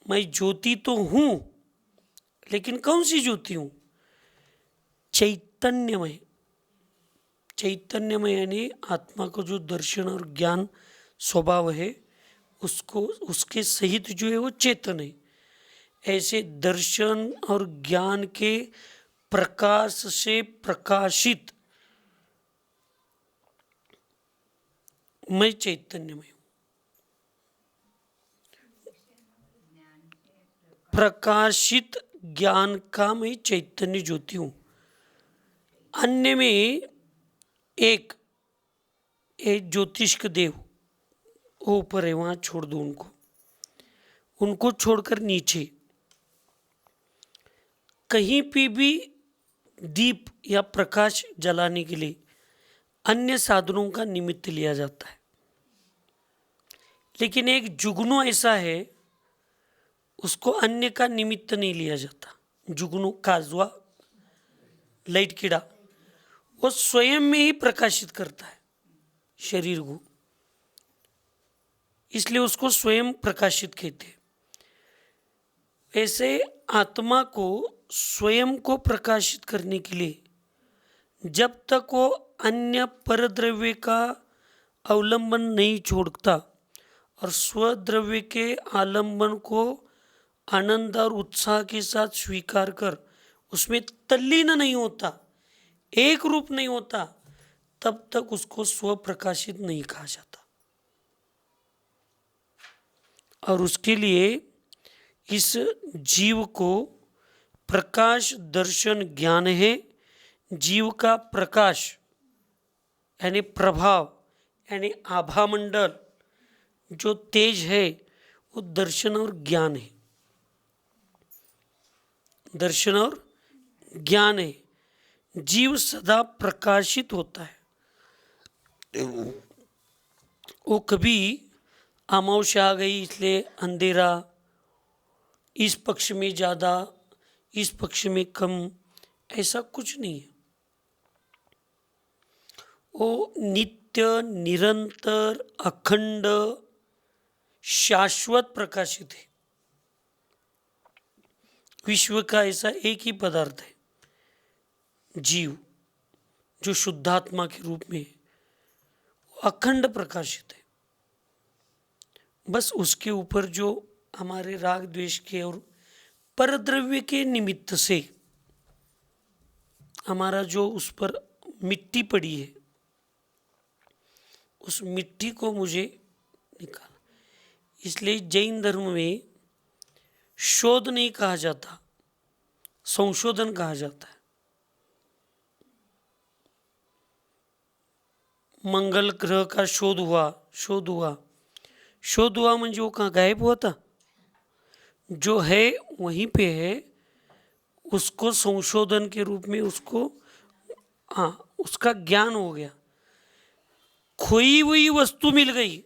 मैं ज्योति तो हूँ, लेकिन कौन सी ज्योति हूँ? चैतन्यमय। चैतन्यमय यानी आत्मा को जो दर्शन और ज्ञान स्वभाव है, उसको उसके सहित जो है वो चेतन है। ऐसे दर्शन और ज्ञान के प्रकाश से प्रकाशित मैं चैतन्यमय हूँ। प्रकाशित ज्ञान का मैं चैतन्य ज्योति हूँ। अन्य में एक ज्योतिष्क देव, वो ऊपर है, वहाँ छोड़ दो उनको, उनको छोड़कर नीचे कहीं पे भी दीप या प्रकाश जलाने के लिए अन्य साधनों का निमित्त लिया जाता है। लेकिन एक जुगनू ऐसा है, उसको अन्य का निमित्त नहीं लिया जाता। जुगनू, काजवा, लाइट कीड़ा, वो स्वयं में ही प्रकाशित करता है शरीर को, इसलिए उसको स्वयं प्रकाशित कहते हैं। ऐसे आत्मा को स्वयं को प्रकाशित करने के लिए जब तक वो अन्य परद्रव्य का अवलंबन नहीं छोड़ता और स्वद्रव्य के आलंबन को आनंद और उत्साह के साथ स्वीकार कर उसमें तल्लीन नहीं होता, एक रूप नहीं होता, तब तक उसको स्व प्रकाशित नहीं कहा जाता। और उसके लिए इस जीव को प्रकाश दर्शन ज्ञान है। जीव का प्रकाश यानी प्रभाव यानी आभा मंडल जो तेज है, वो दर्शन और ज्ञान है। दर्शन और ज्ञान है। जीव सदा प्रकाशित होता है। वो कभी अमावस्या आ गई इसलिए अंधेरा, इस पक्ष में ज़्यादा, इस पक्ष में कम, ऐसा कुछ नहीं है। वो नित्य, निरंतर, अखंड, शाश्वत प्रकाशित है। विश्व का ऐसा एक ही पदार्थ है, जीव, जो शुद्धात्मा के रूप में अखंड प्रकाशित है। बस उसके ऊपर जो हमारे राग द्वेष के और परद्रव्य के निमित्त से हमारा जो उस पर मिट्टी पड़ी है, उस मिट्टी को मुझे निकाला। इसलिए जैन धर्म में शोध नहीं कहा जाता, संशोधन कहा जाता है। मंगल ग्रह का शोध हुआ, शोध हुआ, शोध हुआ म्हणजे वो कहाँ गायब हुआ था? जो है वहीं पे है, उसको संशोधन के रूप में उसको, हाँ, उसका ज्ञान हो गया। खोई हुई वस्तु मिल गई,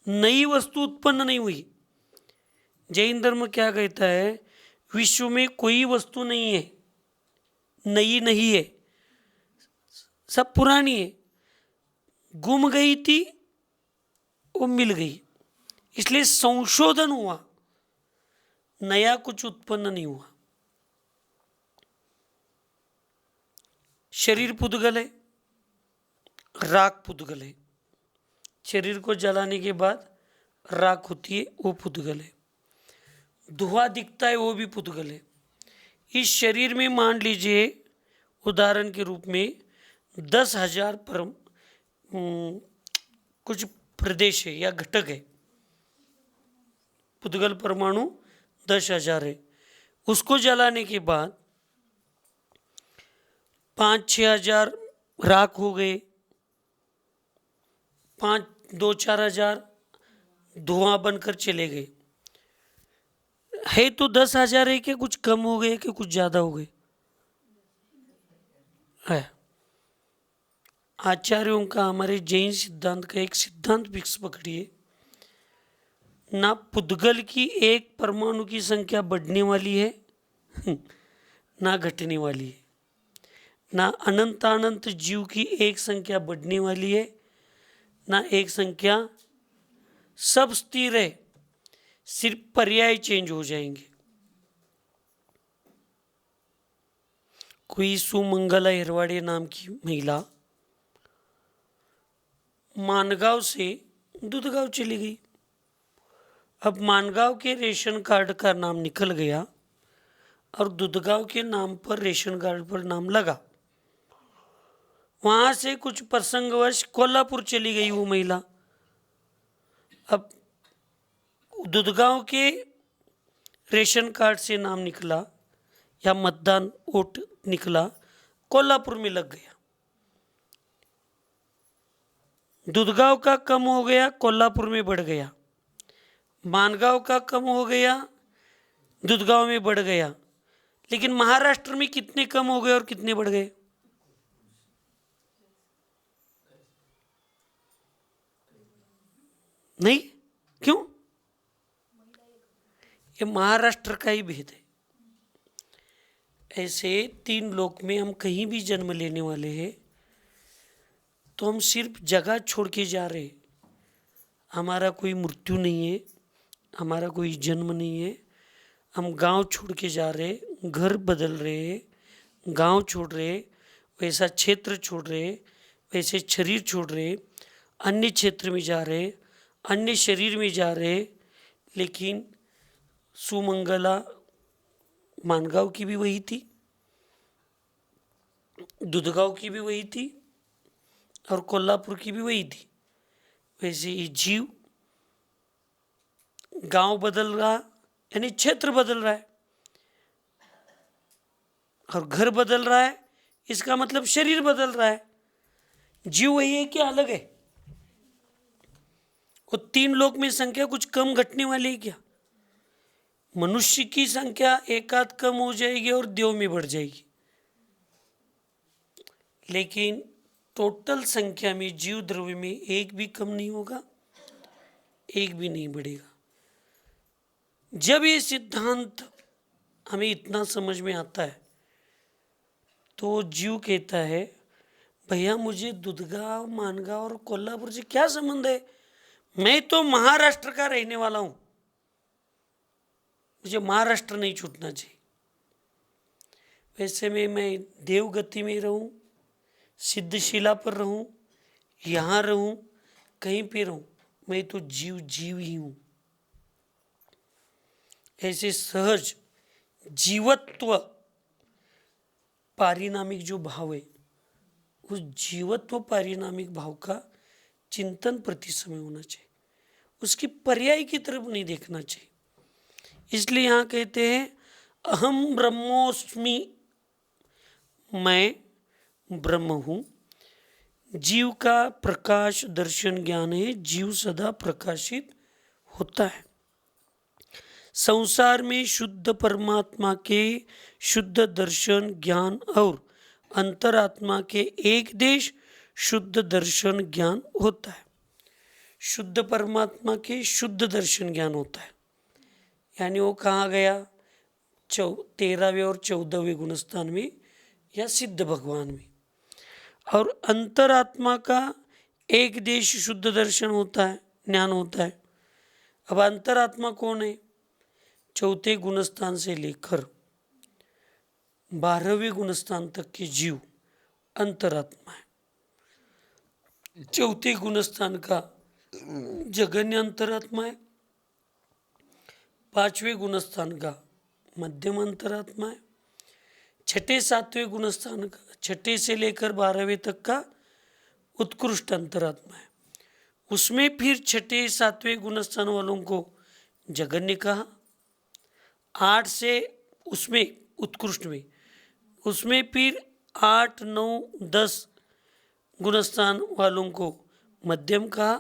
नई वस्तु उत्पन्न नहीं हुई। जैन धर्म क्या कहता है, विश्व में कोई वस्तु नहीं है, नई नहीं है, सब पुरानी है। गुम गई थी वो मिल गई, इसलिए संशोधन हुआ, नया कुछ उत्पन्न नहीं हुआ। शरीर पुद्गल है, राख पुद्गल है। शरीर को जलाने के बाद राख होती है, वो पुद्गल है। धुआं दिखता है, वो भी पुद्गल है। इस शरीर में मान लीजिए उदाहरण के रूप में 10,000 कुछ प्रदेश है या घटक है, पुद्गल परमाणु 10,000 है। उसको जलाने के बाद 5-6 हजार राख हो गए, 5-2-4 हजार धुआं बनकर चले गए। है तो 10,000 है, कि कुछ कम हो गए कि कुछ ज्यादा हो गए है। आचार्यों का, हमारे जैन सिद्धांत का एक सिद्धांत फिक्स पकड़िए, ना पुद्गल की एक परमाणु की संख्या बढ़ने वाली है ना घटने वाली है, ना अनंतानंत जीव की एक संख्या बढ़ने वाली है ना एक संख्या, सब स्थिर है, सिर्फ पर्याय चेंज हो जाएंगे। कोई सुमंगला हिरवाड़े नाम की महिला मानगांव से दूधगांव चली गई। अब मानगांव के रेशन कार्ड का नाम निकल गया और दूधगांव के नाम पर रेशन कार्ड पर नाम लगा। वहां से कुछ प्रसंगवश कोल्हापुर चली गई वो महिला। अब दूधगांव के रेशन कार्ड से नाम निकला या मतदान वोट निकला, कोल्हापुर में लग गया। दूधगांव का कम हो गया, कोल्हापुर में बढ़ गया। मानगांव का कम हो गया, दूधगांव में बढ़ गया। लेकिन महाराष्ट्र में कितने कम हो गए और कितने बढ़ गए? नहीं, क्यों? ये महाराष्ट्र का ही भेद है। ऐसे 3 लोक में हम कहीं भी जन्म लेने वाले हैं तो हम सिर्फ जगह छोड़ के जा रहे। हमारा कोई मृत्यु नहीं है, हमारा कोई जन्म नहीं है। हम गांव छोड़ के जा रहे, घर बदल रहे, गांव छोड़ रहे, वैसा क्षेत्र छोड़ रहे, वैसे शरीर छोड़ रहे, अन्य क्षेत्र में जा रहे, अन्य शरीर में जा रहे। लेकिन सुमंगला मानगांव की भी वही थी, दूधगांव की भी वही थी और कोल्हापुर की भी वही थी। वैसे ये जीव गांव बदल रहा यानी क्षेत्र बदल रहा है और घर बदल रहा है, इसका मतलब शरीर बदल रहा है। जीव वही है क्या अलग है? वो 3 लोक में संख्या कुछ कम घटने वाली है क्या? मनुष्य की संख्या एकाध कम हो जाएगी और देव में बढ़ जाएगी, लेकिन टोटल संख्या में जीव द्रव्य में एक भी कम नहीं होगा, एक भी नहीं बढ़ेगा। जब ये सिद्धांत हमें इतना समझ में आता है तो जीव कहता है, भैया मुझे दूधगांव, मानगांव और कोल्हापुर से क्या संबंध है? मैं तो महाराष्ट्र का रहने वाला हूं, मुझे महाराष्ट्र नहीं छूटना चाहिए। वैसे में मैं देवगति में रहूं, सिद्धशिला पर रहूं, यहाँ रहूं, कहीं पे रहूं, मैं तो जीव जीव ही हूं। ऐसे सहज जीवत्व पारिणामिक जो भाव है, उस जीवत्व पारिणामिक भाव का चिंतन प्रति समय होना चाहिए, उसकी पर्याय की तरफ नहीं देखना चाहिए। इसलिए यहाँ कहते हैं अहम ब्रह्मोस्मि, मैं ब्रह्म हूँ। जीव का प्रकाश दर्शन ज्ञान है, जीव सदा प्रकाशित होता है। संसार में शुद्ध परमात्मा के शुद्ध दर्शन ज्ञान और अंतरात्मा के एक देश शुद्ध दर्शन ज्ञान होता है। शुद्ध परमात्मा के शुद्ध दर्शन ज्ञान होता है, यानी वो कहाँ गया? 13वें और 14वें गुणस्थान में या सिद्ध भगवान में। और अंतरात्मा का एक देश शुद्ध दर्शन होता है, ज्ञान होता है। अब अंतरात्मा कौन है? 4थे गुणस्थान से लेकर 12वें गुणस्थान तक के जीव अंतरात्मा है। 4थे गुणस्थान का जगन्य अंतरात्मा है, 5वें गुणस्थान का मध्यम अंतरात्मा है, 6ठे 7वें गुणस्थान का 6ठे से लेकर 12वें तक का उत्कृष्ट अंतरात्मा है। उसमें फिर 6ठे 7वें गुणस्थान वालों को जगन्य कहा। 8 से उसमें उत्कृष्ट में, उसमें फिर 8, 9, 10 गुणस्थान वालों को मध्यम कहा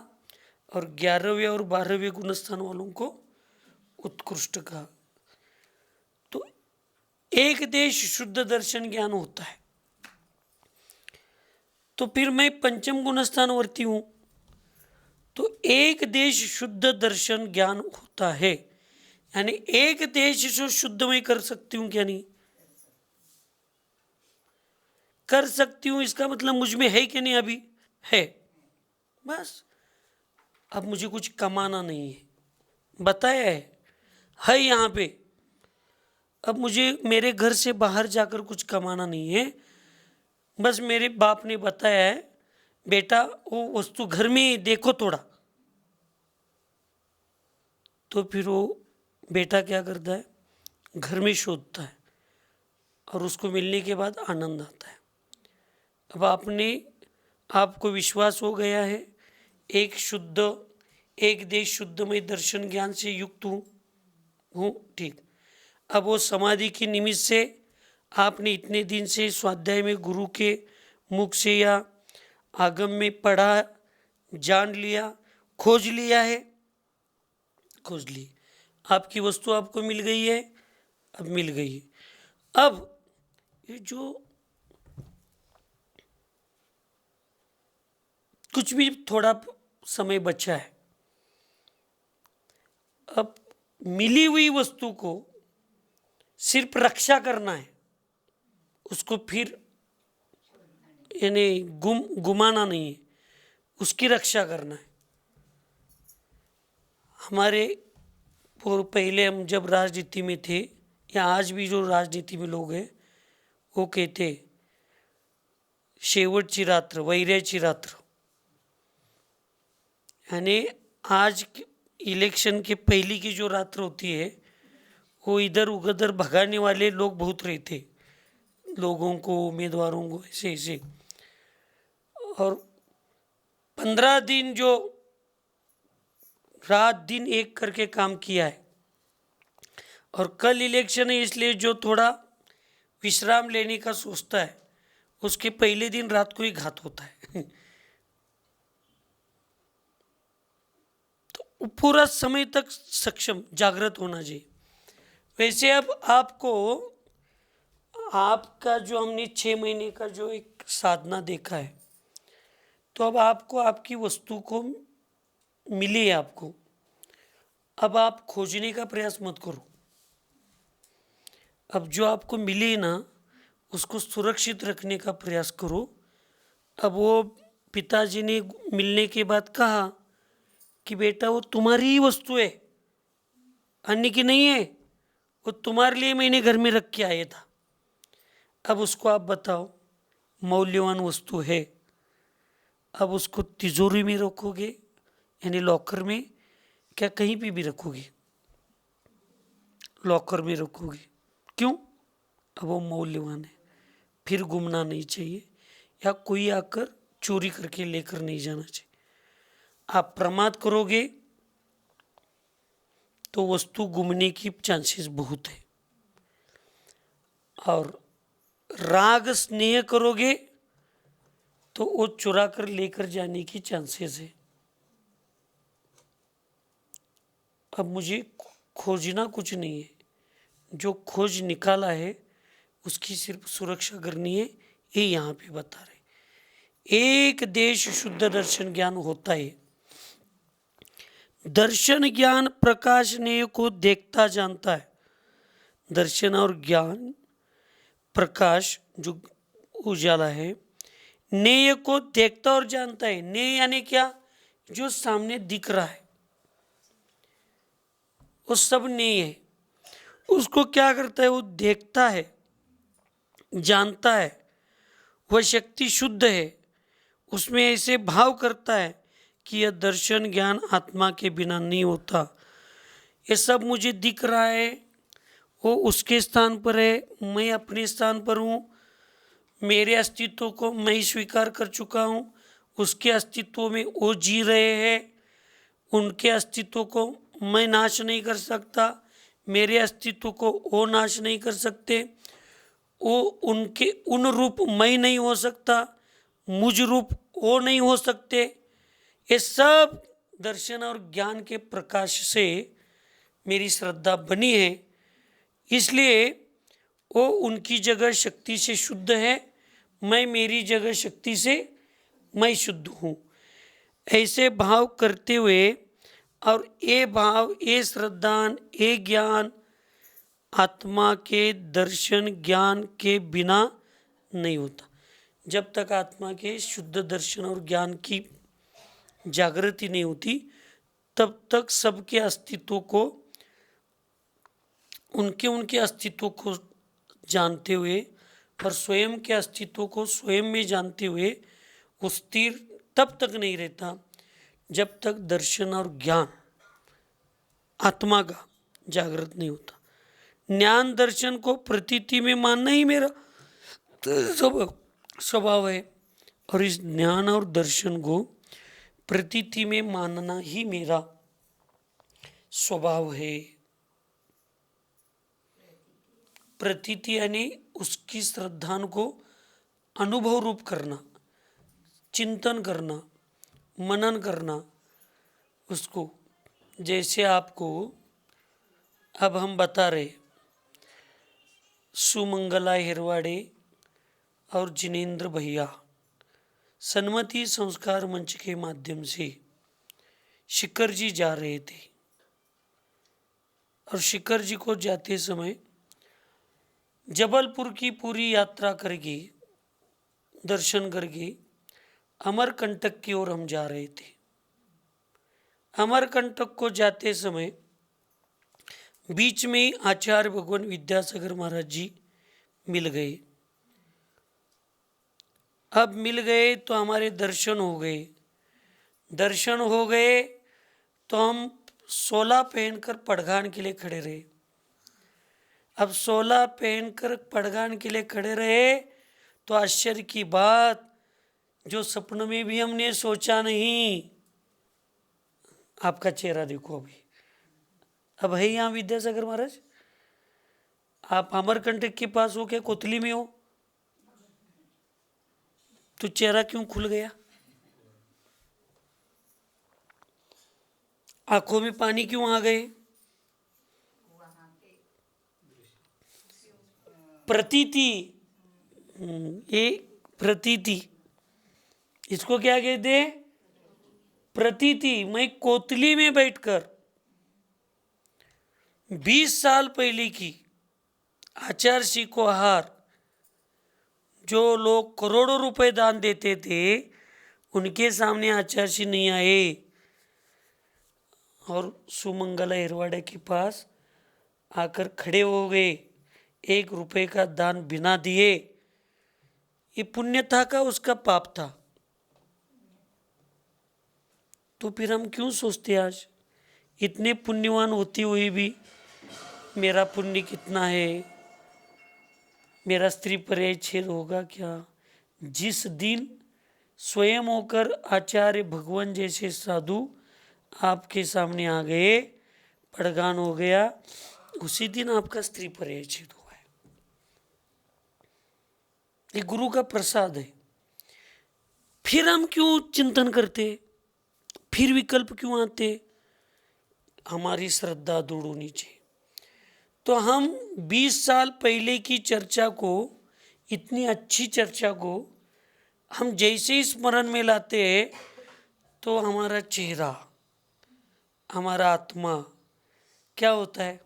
और 11वें और 12वें गुणस्थान वालों को उत्कृष्ट कहा। तो एक देश शुद्ध दर्शन ज्ञान होता है। तो फिर मैं पंचम गुणस्थानवर्ती हूँ, तो एक देश शुद्ध दर्शन ज्ञान होता है, यानी एक देश जो शुद्ध मैं कर सकती हूँ क्या? नहीं कर सकती हूँ, इसका मतलब मुझ में है कि नहीं? अभी है। बस अब मुझे कुछ कमाना नहीं है, बताया है यहाँ पे। अब मुझे मेरे घर से बाहर जाकर कुछ कमाना नहीं है, बस मेरे बाप ने बताया है बेटा वो वस्तु घर में ही देखो थोड़ा। तो फिर वो बेटा क्या करता है? घर में शोधता है और उसको मिलने के बाद आनंद आता है। अब आपको विश्वास हो गया है एक देश शुद्धमय दर्शन ज्ञान से युक्त हूँ, ठीक। अब वो समाधि की निमित्त से आपने इतने दिन से स्वाध्याय में गुरु के मुख से या आगम में पढ़ा, जान लिया, खोज लिया है, खोज ली, आपकी वस्तु आपको मिल गई है। अब मिल गई है, अब ये जो कुछ भी थोड़ा समय बचा है, अब मिली हुई वस्तु को सिर्फ रक्षा करना है, उसको फिर यानी गुमाना नहीं है, उसकी रक्षा करना है। हमारे पहले हम जब राजनीति में थे या आज भी जो राजनीति में लोग हैं वो कहते शेवटची रात्र वैऱ्याची रात्र, यानी आज इलेक्शन के पहली की जो रात्र होती है वो इधर उधर भगाने वाले लोग बहुत रहते, लोगों को, उम्मीदवारों को, ऐसे ऐसे। और 15 दिन जो रात दिन एक करके काम किया है, और कल इलेक्शन है इसलिए जो थोड़ा विश्राम लेने का सोचता है उसके पहले दिन रात को ही घात होता है। तो पूरा समय तक सक्षम जागृत होना चाहिए। वैसे अब आपका जो हमने 6 महीने का जो एक साधना देखा है, तो अब आपको आपकी वस्तु को मिली है आपको, अब आप खोजने का प्रयास मत करो। अब जो आपको मिली ना उसको सुरक्षित रखने का प्रयास करो। अब वो पिताजी ने मिलने के बाद कहा कि बेटा वो तुम्हारी ही वस्तु है, अन्य की नहीं है, वो तुम्हारे लिए मैंने घर में रख के आया था। अब उसको आप बताओ, मौल्यवान वस्तु है, अब उसको तिजोरी में रखोगे यानी लॉकर में, क्या कहीं पे भी रखोगे? लॉकर में रखोगे, क्यों? अब वो मौल्यवान है, फिर गुमना नहीं चाहिए या कोई आकर चोरी करके लेकर नहीं जाना चाहिए। आप प्रमाद करोगे तो वस्तु गुमने की चांसेस बहुत है, और राग स्नेह करोगे तो वो चुरा कर लेकर जाने की चांसेस है। अब मुझे खोजना कुछ नहीं है, जो खोज निकाला है उसकी सिर्फ सुरक्षा करनी है, ये यहाँ पे बता रहे। एक देश शुद्ध दर्शन ज्ञान होता है। दर्शन ज्ञान प्रकाश नेय को देखता जानता है। दर्शन और ज्ञान, प्रकाश जो उजाला है, नेय को देखता और जानता है। नेय यानी क्या? जो सामने दिख रहा है वो सब नेय है। उसको क्या करता है? वो देखता है, जानता है। वह शक्ति शुद्ध है, उसमें ऐसे भाव करता है कि यह दर्शन ज्ञान आत्मा के बिना नहीं होता। ये सब मुझे दिख रहा है, वो उसके स्थान पर है, मैं अपने स्थान पर हूँ। मेरे अस्तित्व को मैं स्वीकार कर चुका हूँ, उसके अस्तित्व में वो जी रहे हैं। उनके अस्तित्व को मैं नाश नहीं कर सकता, मेरे अस्तित्व को वो नाश नहीं कर सकते। वो उनके उन रूप मैं नहीं हो सकता, मुझ रूप वो नहीं हो सकते। ये सब दर्शन और ज्ञान के प्रकाश से मेरी श्रद्धा बनी है, इसलिए वो उनकी जगह शक्ति से शुद्ध है, मैं मेरी जगह शक्ति से मैं शुद्ध हूँ। ऐसे भाव करते हुए, और ये भाव, ये श्रद्धा, ये ज्ञान आत्मा के दर्शन ज्ञान के बिना नहीं होता। जब तक आत्मा के शुद्ध दर्शन और ज्ञान की जागृति नहीं होती, तब तक सबके अस्तित्व को, उनके अस्तित्व को जानते हुए और स्वयं के अस्तित्व को स्वयं में जानते हुए वो स्थिर तब तक नहीं रहता जब तक दर्शन और ज्ञान आत्मा का जागृत नहीं होता। ज्ञान दर्शन को प्रतीति में मानना ही मेरा स्वभाव है, और इस ज्ञान और दर्शन को प्रतीति में मानना ही मेरा स्वभाव है। प्रतीति यानी उसकी श्रद्धा को अनुभव रूप करना, चिंतन करना, मनन करना उसको। जैसे आपको अब हम बता रहे, सुमंगला हिरवाड़े और जिनेंद्र भैया सन्मति संस्कार मंच के माध्यम से शिखर जी जा रहे थे, और शिखर जी को जाते समय जबलपुर की पूरी यात्रा करके, दर्शन करके अमरकंटक की ओर हम जा रहे थे। अमरकंटक को जाते समय बीच में आचार्य भगवान विद्यासागर महाराज जी मिल गए। अब मिल गए तो हमारे दर्शन हो गए। दर्शन हो गए तो हम 16 पहनकर पड़गान के लिए खड़े रहे। अब 16 पहनकर पड़गान के लिए खड़े रहे तो आश्चर्य की बात, जो सपन में भी हमने सोचा नहीं। आपका चेहरा देखो अभी, अब है यहाँ विद्यासागर महाराज, आप अमरकंटक के पास हो क्या कोतली में हो? तो चेहरा क्यों खुल गया? आंखों में पानी क्यों आ गए? प्रतीति, ये प्रतीति, इसको क्या कहते हैं? प्रतीति। मैं कोतली में बैठकर 20 साल पहले की आचार्य श्री को हार, जो लोग करोड़ों रुपए दान देते थे, उनके सामने आचार्य श्री नहीं आए और सुमंगला हिरवाड़े के पास आकर खड़े हो गए, 1 रुपए का दान बिना दिए। ये पुण्य था का उसका पाप था? तो फिर हम क्यों सोचते आज इतने पुण्यवान होते हुए भी मेरा पुण्य कितना है, मेरा स्त्री परिच्छेद होगा क्या? जिस दिन स्वयं होकर आचार्य भगवान जैसे साधु आपके सामने आ गए, पड़गान हो गया, उसी दिन आपका स्त्री परिच्छेद हुआ है। ये गुरु का प्रसाद है। फिर हम क्यों चिंतन करते, फिर विकल्प क्यों आते? हमारी श्रद्धा दृढ़ होनी चाहिए। तो हम 20 साल पहले की चर्चा को, इतनी अच्छी चर्चा को हम जैसे ही स्मरण में लाते हैं तो हमारा चेहरा, हमारा आत्मा क्या होता है?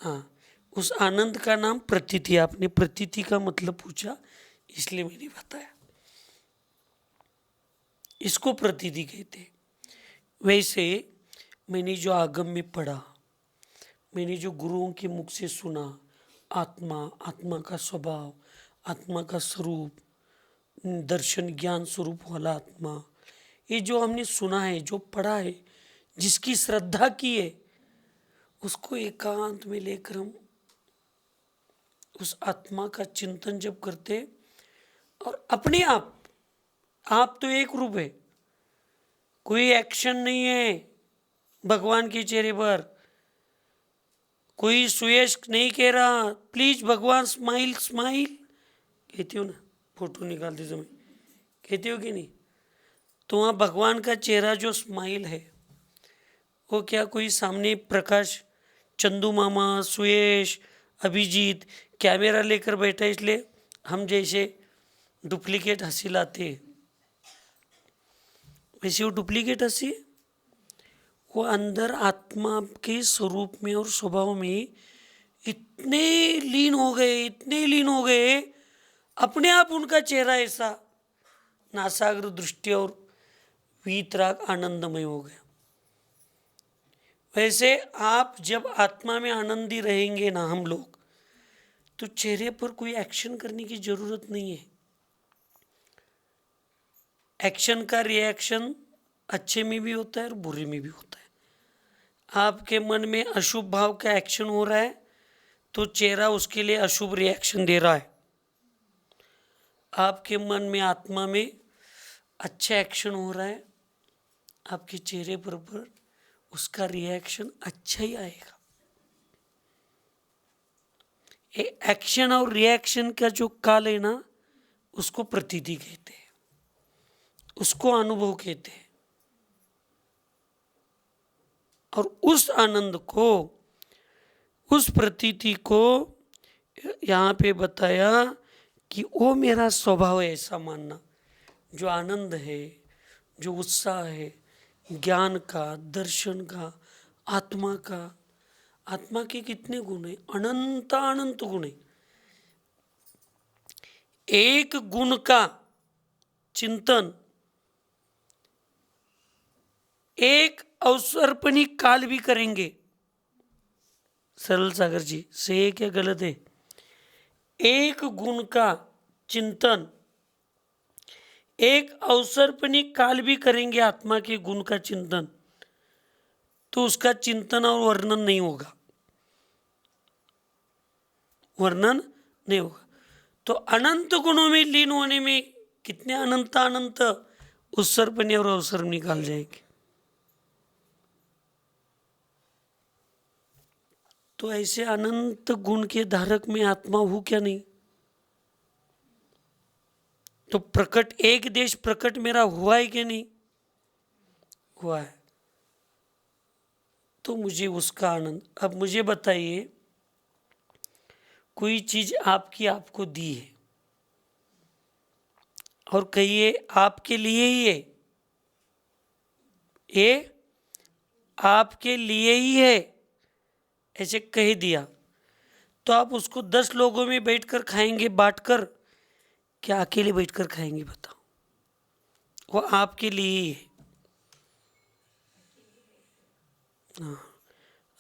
हाँ, उस आनंद का नाम प्रतीति। आपने प्रतीति का मतलब पूछा इसलिए मैंने बताया, इसको प्रतीति कहते हैं। वैसे मैंने जो आगम में पढ़ा, मैंने जो गुरुओं के मुख से सुना, आत्मा, आत्मा का स्वभाव, आत्मा का स्वरूप, दर्शन ज्ञान स्वरूप वाला आत्मा, ये जो हमने सुना है, जो पढ़ा है, जिसकी श्रद्धा की है, उसको एकांत में लेकर हम उस आत्मा का चिंतन जब करते, और अपने आप तो एक रूप है, कोई एक्शन नहीं है भगवान के चेहरे पर, कोई सुयश नहीं कह रहा प्लीज भगवान स्माइल स्माइल, कहती हो ना फोटो निकालते समय, कहती हो कि नहीं? तो वहाँ भगवान का चेहरा जो स्माइल है, वो क्या कोई सामने प्रकाश, चंदू मामा, सुयश, अभिजीत कैमरा लेकर बैठा इसलिए हम जैसे डुप्लीकेट हंसी लाते हैं, वैसे वो डुप्लीकेट हंसी, वो अंदर आत्मा के स्वरूप में और स्वभाव में इतने लीन हो गए, इतने लीन हो गए, अपने आप उनका चेहरा ऐसा नासाग्र दृष्टि और वीतराग आनंदमय हो गया। वैसे आप जब आत्मा में आनंदी रहेंगे ना हम लोग, तो चेहरे पर कोई एक्शन करने की जरूरत नहीं है। एक्शन का रिएक्शन अच्छे में भी होता है और बुरे में भी होता है। आपके मन में अशुभ भाव का एक्शन हो रहा है तो चेहरा उसके लिए अशुभ रिएक्शन दे रहा है। आपके मन में, आत्मा में अच्छा एक्शन हो रहा है, आपके चेहरे पर उसका रिएक्शन अच्छा ही आएगा। एक्शन और रिएक्शन का जो काल है ना, उसको प्रतीति कहते हैं, उसको अनुभव कहते हैं। और उस आनंद को, उस प्रतीति को यहाँ पे बताया कि वो मेरा स्वभाव है ऐसा मानना। जो आनंद है, जो उत्साह है, ज्ञान का, दर्शन का, आत्मा का, आत्मा के कितने गुण हैं? अनंत अनंत गुण हैं। एक गुण का चिंतन एक अवसर्पणी काल भी करेंगे। सरल सागर जी, सही है क्या गलत है? एक गुण का चिंतन एक अवसर्पणी काल भी करेंगे, आत्मा के गुण का चिंतन, तो उसका चिंतन और वर्णन नहीं होगा, वर्णन नहीं होगा। तो अनंत गुणों में लीन होने में कितने अनंत अनंत उत्सर्पणी और अवसर निकाल जाएंगे। तो ऐसे अनंत गुण के धारक में आत्मा हूं क्या नहीं? तो प्रकट एक देश प्रकट मेरा हुआ है कि नहीं हुआ है? तो मुझे उसका आनंद। अब मुझे बताइए, कोई चीज आपकी आपको दी है और कहिए आपके लिए ही है, ये आपके लिए ही है, ऐसे कह दिया, तो आप उसको 10 लोगों में बैठकर खाएंगे बांटकर, क्या अकेले बैठकर खाएंगे? बताओ। वो आपके लिए ही है। हाँ,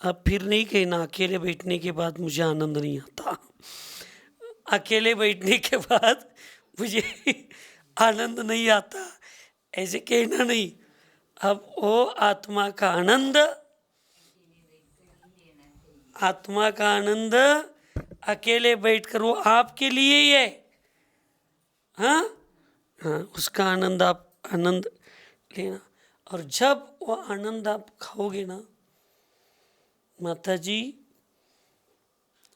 अब फिर नहीं कहना अकेले बैठने के बाद मुझे आनंद नहीं आता, अकेले बैठने के बाद मुझे आनंद नहीं आता, ऐसे कहना नहीं। अब वो आत्मा का आनंद, आत्मा का आनंद अकेले बैठकर वो आपके लिए ही है। हाँ हाँ, उसका आनंद आप आनंद लेना। और जब वो आनंद आप खाओगे ना माता जी,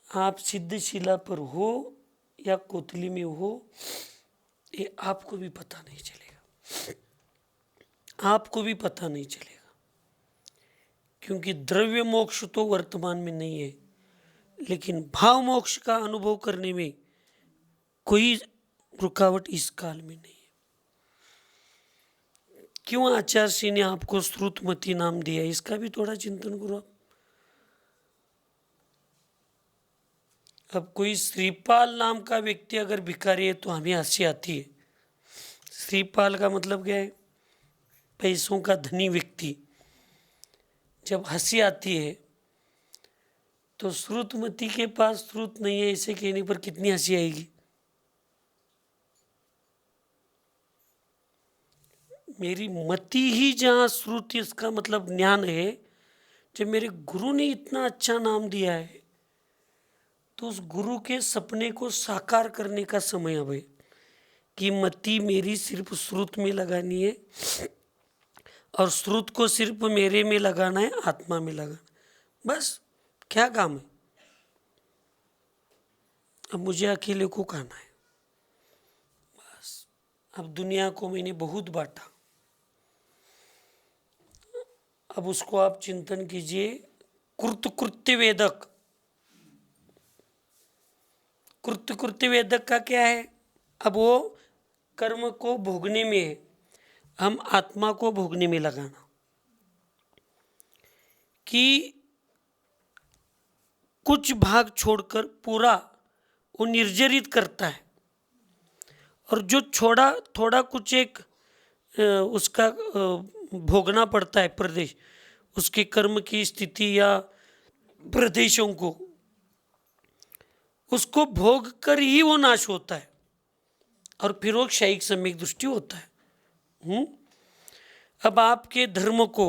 आप सिद्धशिला पर हो या कोतली में हो, ये आपको भी पता नहीं चलेगा, आपको भी पता नहीं चलेगा। क्योंकि द्रव्य मोक्ष तो वर्तमान में नहीं है, लेकिन भाव मोक्ष का अनुभव करने में कोई रुकावट इस काल में नहीं है। क्यों आचार्य ने आपको श्रुतमती नाम दिया, इसका भी थोड़ा चिंतन करो आप। अब कोई श्रीपाल नाम का व्यक्ति अगर भिखारी है तो हमें हंसी आती है। श्रीपाल का मतलब क्या है? पैसों का धनी व्यक्ति। जब हंसी आती है तो श्रुतमती के पास श्रुत नहीं है ऐसे कहने पर कितनी हंसी आएगी। मेरी मति ही जहाँ श्रुति, इसका मतलब ज्ञान है। जब मेरे गुरु ने इतना अच्छा नाम दिया है तो उस गुरु के सपने को साकार करने का समय अब है कि मति मेरी सिर्फ श्रुत में लगानी है और श्रुत को सिर्फ मेरे में लगाना है, आत्मा में लगाना। बस क्या काम है? अब मुझे अकेले को खाना है। बस अब दुनिया को मैंने बहुत बांटा। अब उसको आप चिंतन कीजिए। कृत्य वेदक। कृत्य वेदक का क्या है? अब वो कर्म को भोगने में है, हम आत्मा को भोगने में लगाना। कि कुछ भाग छोड़कर पूरा वो निर्जरित करता है, और जो छोड़ा थोड़ा कुछ एक उसका भोगना पड़ता है प्रदेश, उसके कर्म की स्थिति या प्रदेशों को, उसको भोग कर ही वो नाश होता है और फिर वो क्षयिक सम्यक दृष्टि होता है। अब आपके धर्म को,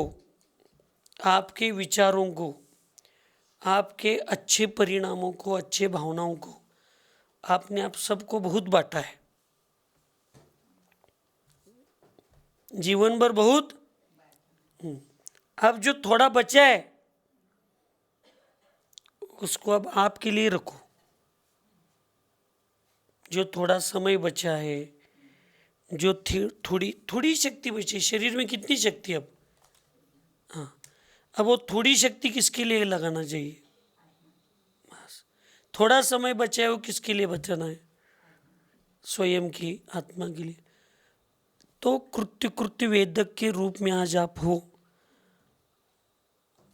आपके विचारों को, आपके अच्छे परिणामों को, अच्छे भावनाओं को आपने आप सबको बहुत बांटा है, जीवन भर बहुत। अब जो थोड़ा बचा है उसको अब आपके लिए रखो। जो थोड़ा समय बचा है, जो थोड़ी शक्ति बची, शरीर में कितनी शक्ति अब? हाँ, अब वो थोड़ी शक्ति किसके लिए लगाना चाहिए? बस थोड़ा समय बचा है, वो किसके लिए बचाना है? स्वयं की आत्मा के लिए। तो कृत्य वेदक के रूप में आज आप हो।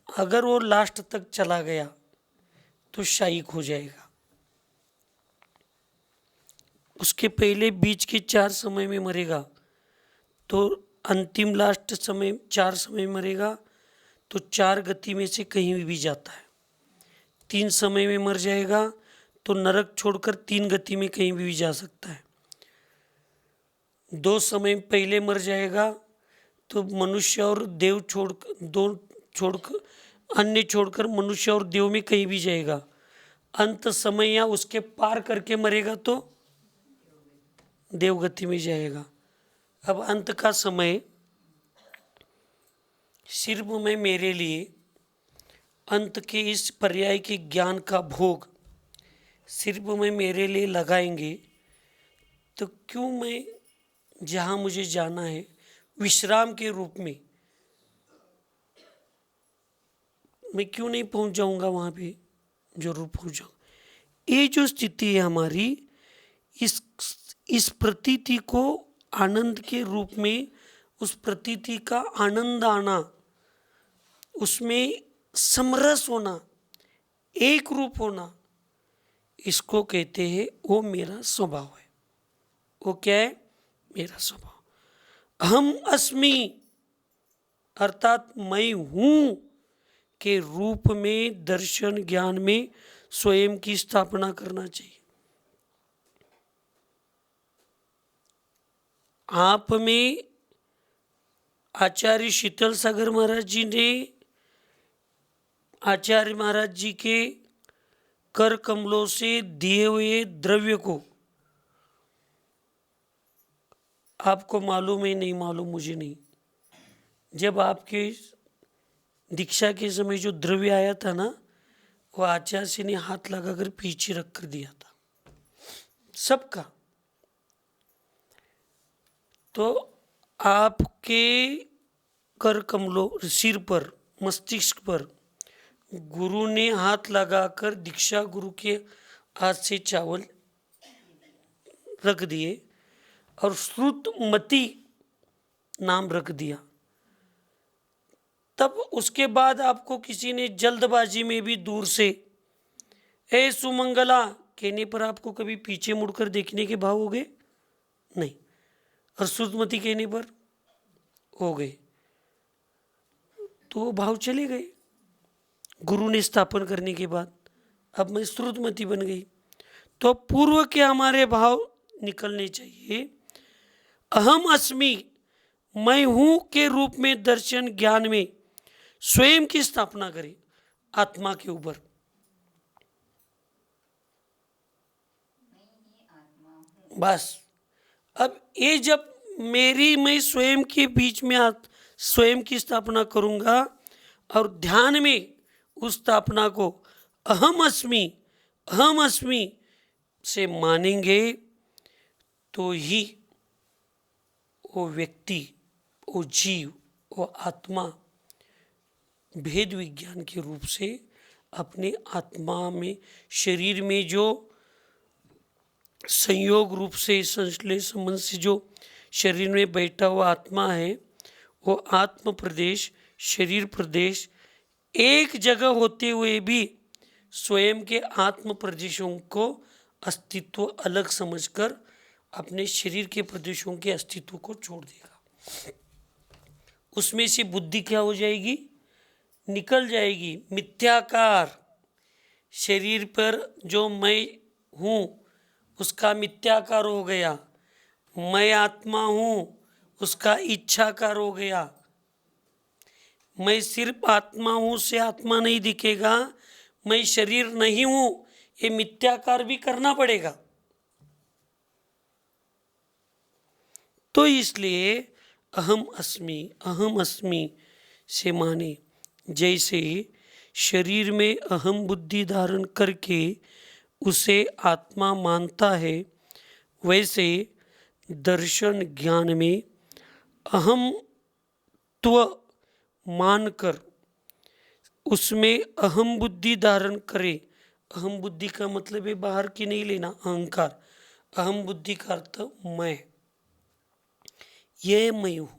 अगर वो लास्ट तक चला गया तो शायिक हो जाएगा। उसके पहले बीच के 4 समय में मरेगा तो अंतिम लास्ट समय 4 समय मरेगा तो 4 गति में से कहीं भी जाता है। 3 समय में मर जाएगा तो नरक छोड़कर 3 गति में कहीं भी जा सकता है। 2 समय पहले मर जाएगा तो मनुष्य और देव छोड़कर अन्य छोड़कर मनुष्य और देव में कहीं भी जाएगा। अंत समय या उसके पार करके मरेगा तो देवगति में जाएगा। अब अंत का समय सिर्फ मैं मेरे लिए अंत के इस पर्याय के ज्ञान का भोग सिर्फ मैं मेरे लिए लगाएंगे तो क्यों मैं जहाँ मुझे जाना है विश्राम के रूप में मैं क्यों नहीं पहुँच जाऊँगा? वहाँ पे जरूर पहुँच जाऊँगा। ये जो स्थिति है हमारी, इस प्रतीति को आनंद के रूप में, उस प्रतीति का आनंद आना, उसमें समरस होना, एक रूप होना, इसको कहते हैं वो मेरा स्वभाव है। वो क्या है? मेरा स्वभाव। हम अस्मि अर्थात मैं हूँ के रूप में दर्शन ज्ञान में स्वयं की स्थापना करना चाहिए। आप में आचार्य शीतल सागर महाराज जी ने आचार्य महाराज जी के कर कमलों से दिए हुए द्रव्य को आपको मालूम है नहीं मालूम मुझे नहीं, जब आपके दीक्षा के समय जो द्रव्य आया था ना, वो आचार्य ने हाथ लगाकर पीछे रख कर दिया था सबका। तो आपके कर कमलों सिर पर मस्तिष्क पर गुरु ने हाथ लगाकर दीक्षा गुरु के हाथ से चावल रख दिए और श्रुतमती नाम रख दिया। तब उसके बाद आपको किसी ने जल्दबाजी में भी दूर से ए सुमंगला कहने पर आपको कभी पीछे मुड़कर देखने के भाव हो गए? नहीं। और श्रुतमती कहने पर हो गए, तो वो भाव चले गए। गुरु ने स्थापन करने के बाद अब मैं श्रुतमती बन गई। तो पूर्व के हमारे भाव निकलने चाहिए। अहम अस्मि, मैं हूं के रूप में दर्शन ज्ञान में स्वयं की स्थापना करें आत्मा के ऊपर। बस अब ये जब मेरी मैं स्वयं के बीच में स्वयं की स्थापना करूंगा और ध्यान में उस स्थापना को अहम अस्मि से मानेंगे, तो ही वो व्यक्ति, वो जीव, वो आत्मा भेद विज्ञान के रूप से अपने आत्मा में, शरीर में जो संयोग रूप से संश्लेष संबंध से जो शरीर में बैठा हुआ आत्मा है, वो आत्म प्रदेश, शरीर प्रदेश एक जगह होते हुए भी स्वयं के आत्म प्रदेशों को अस्तित्व अलग समझकर अपने शरीर के प्रदेशों के अस्तित्व को छोड़ देगा। उसमें से बुद्धि क्या हो जाएगी? निकल जाएगी। मिथ्याकार, शरीर पर जो मैं हूँ उसका मिथ्याकार हो गया। मैं आत्मा हूँ उसका इच्छाकार हो गया। मैं सिर्फ आत्मा हूँ से आत्मा नहीं दिखेगा, मैं शरीर नहीं हूँ ये मिथ्याकार भी करना पड़ेगा। तो इसलिए अहम अस्मि से माने, जैसे शरीर में अहम बुद्धि धारण करके उसे आत्मा मानता है, वैसे दर्शन ज्ञान में अहमत्व मानकर उसमें अहम बुद्धि धारण करे। अहम बुद्धि का मतलब है बाहर की नहीं लेना, अहंकार। अहम बुद्धि का अर्थ मैं, ये मैं हूँ,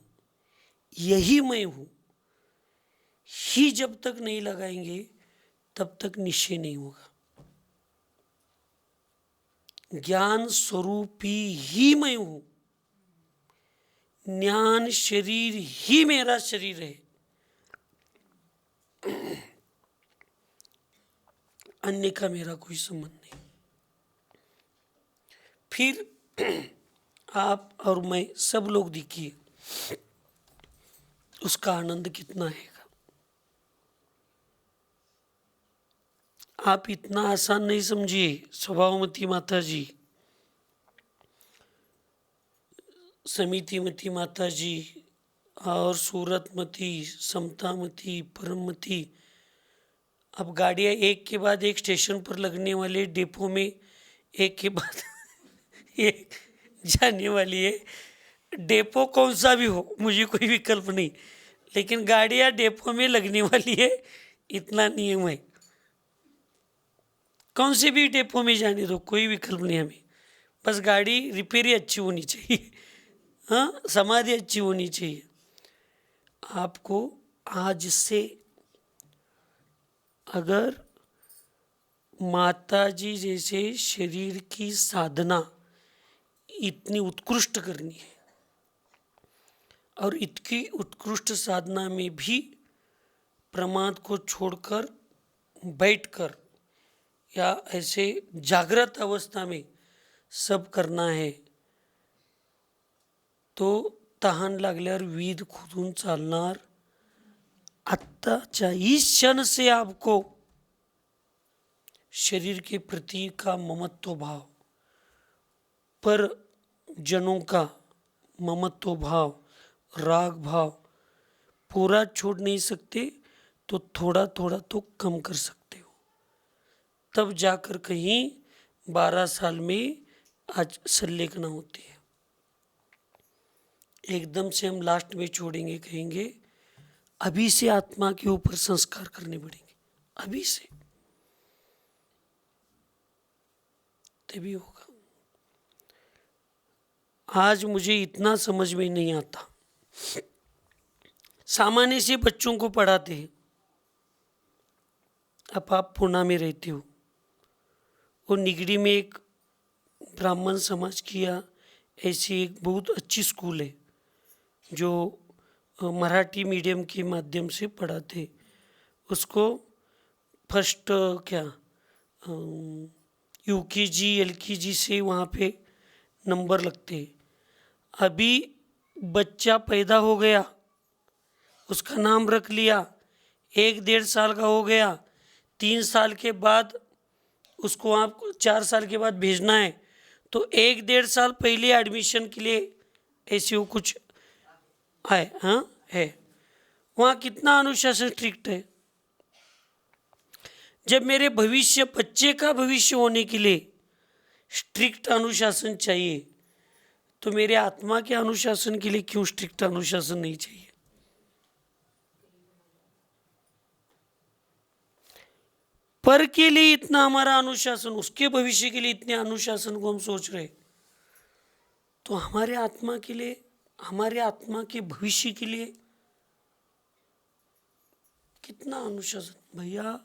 यही मैं हूँ, ही जब तक नहीं लगाएंगे तब तक निश्चय नहीं होगा। ज्ञान स्वरूपी ही मैं हूँ, ज्ञान शरीर ही मेरा शरीर है, अन्य का मेरा कोई संबंध नहीं। फिर आप और मैं सब लोग देखिए उसका आनंद कितना है। आप इतना आसान नहीं समझिए। स्वभावमती माता जी, समितिमती माता जी और सूरतमती, समतामती, परममती, अब गाड़ियाँ एक के बाद एक स्टेशन पर लगने वाले डिपो में एक के बाद एक जाने वाली है। डिपो कौन सा भी हो मुझे कोई विकल्प नहीं, लेकिन गाड़ियाँ डिपो में लगने वाली है, इतना नियम है। कौन से भी डिपो में जाने दो, कोई विकल्प नहीं हमें, बस गाड़ी रिपेयर ही अच्छी होनी चाहिए, हाँ, समाधि अच्छी होनी चाहिए। आपको आज से अगर माता जी जैसे शरीर की साधना इतनी उत्कृष्ट करनी है और इतनी उत्कृष्ट साधना में भी प्रमाद को छोड़कर बैठकर या ऐसे जागृत अवस्था में सब करना है, तो तहान लागल्यावर विध खुदून चालणार। आत्ताच्या इस क्षण से आपको शरीर के प्रति का ममत्व भाव, पर जनों का ममत्व भाव, राग भाव पूरा छोड़ नहीं सकते, तो थोड़ा थोड़ा तो कम कर सकते हो। तब जाकर कहीं 12 साल में आज संलेखना होती है। एकदम से हम लास्ट में छोड़ेंगे, कहेंगे अभी से आत्मा के ऊपर संस्कार करने पड़ेंगे, अभी से, तभी होगा। आज मुझे इतना समझ में नहीं आता, सामान्य से बच्चों को पढ़ाते हैं। अब आप पुणे में रहते हो, और निगड़ी में एक ब्राह्मण समाज की या ऐसी एक बहुत अच्छी स्कूल है जो मराठी मीडियम के माध्यम से पढ़ाते, उसको फर्स्ट क्या UKG LKG से वहाँ पे नंबर लगते हैं। अभी बच्चा पैदा हो गया, उसका नाम रख लिया, 1-1.5 साल का हो गया, 3 साल के बाद उसको आपको 4 साल के बाद भेजना है, तो 1-1.5 साल पहले एडमिशन के लिए ऐसे वो कुछ है, हाँ है। वहाँ कितना अनुशासन स्ट्रिक्ट है। जब मेरे भविष्य, बच्चे का भविष्य होने के लिए स्ट्रिक्ट अनुशासन चाहिए, तो मेरे आत्मा के अनुशासन के लिए क्यों स्ट्रिक्ट अनुशासन नहीं चाहिए? पर के लिए इतना हमारा अनुशासन, उसके भविष्य के लिए इतने अनुशासन को हम सोच रहे, तो हमारे आत्मा के लिए, हमारे आत्मा के भविष्य के लिए कितना अनुशासन? भैया,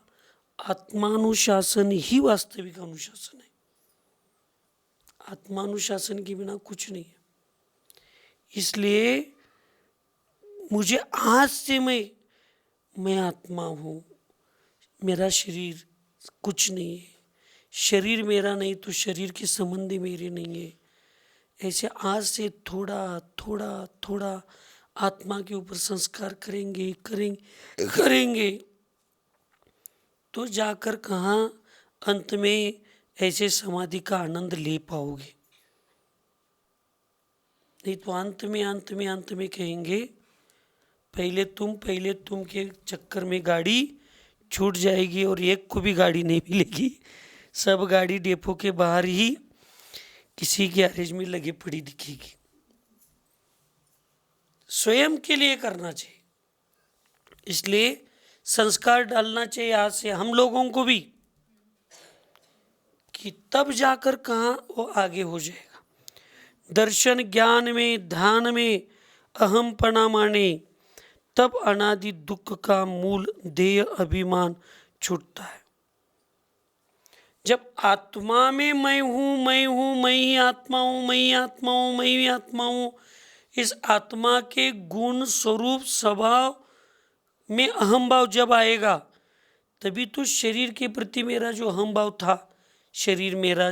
आत्मानुशासन ही वास्तविक अनुशासन है। आत्मानुशासन के बिना कुछ नहीं है। इसलिए मुझे आज से मैं आत्मा हूँ, मेरा शरीर कुछ नहीं है, शरीर मेरा नहीं तो शरीर के संबंधी मेरे नहीं है, ऐसे आज से थोड़ा थोड़ा थोड़ा आत्मा के ऊपर संस्कार करेंगे करेंगे करेंगे, तो जाकर कहाँ अंत में ऐसे समाधि का आनंद ले पाओगे। नहीं तो अंत में कहेंगे पहले तुम के चक्कर में गाड़ी छूट जाएगी और एक को भी गाड़ी नहीं मिलेगी, सब गाड़ी डेपो के बाहर ही किसी गैरेज में लगे पड़ी दिखेगी। स्वयं के लिए करना चाहिए, इसलिए संस्कार डालना चाहिए आज से हम लोगों को भी, कि तब जाकर कहाँ वो आगे हो जाएगा। दर्शन ज्ञान में, ध्यान में अहम पना माने, तब अनादि दुख का मूल देह अभिमान छूटता है। जब आत्मा में मैं हूँ, मैं ही आत्मा हूँ, मैं ही आत्मा हूँ, मैं ही आत्मा हूँ, इस आत्मा के गुण स्वरूप स्वभाव में अहम भाव जब आएगा, तभी तो शरीर के प्रति मेरा जो अहम भाव था, शरीर मेरा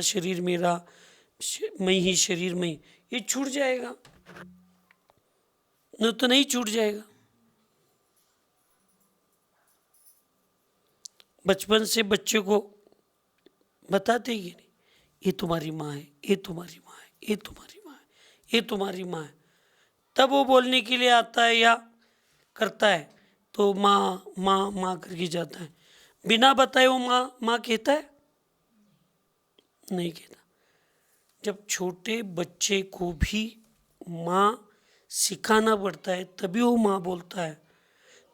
मैं ही शरीर में, ये छूट जाएगा, न तो नहीं छूट जाएगा। बचपन से बच्चे को बताते ही नहीं, ये तुम्हारी माँ है, ये तुम्हारी माँ है, ये तुम्हारी माँ है, ये तुम्हारी माँ है। तब वो बोलने के लिए आता है या करता है तो माँ माँ माँ करके जाता है, बिना बताए वो माँ माँ कहता है? नहीं कहता। जब छोटे बच्चे को भी माँ सिखाना पड़ता है तभी वो माँ बोलता है।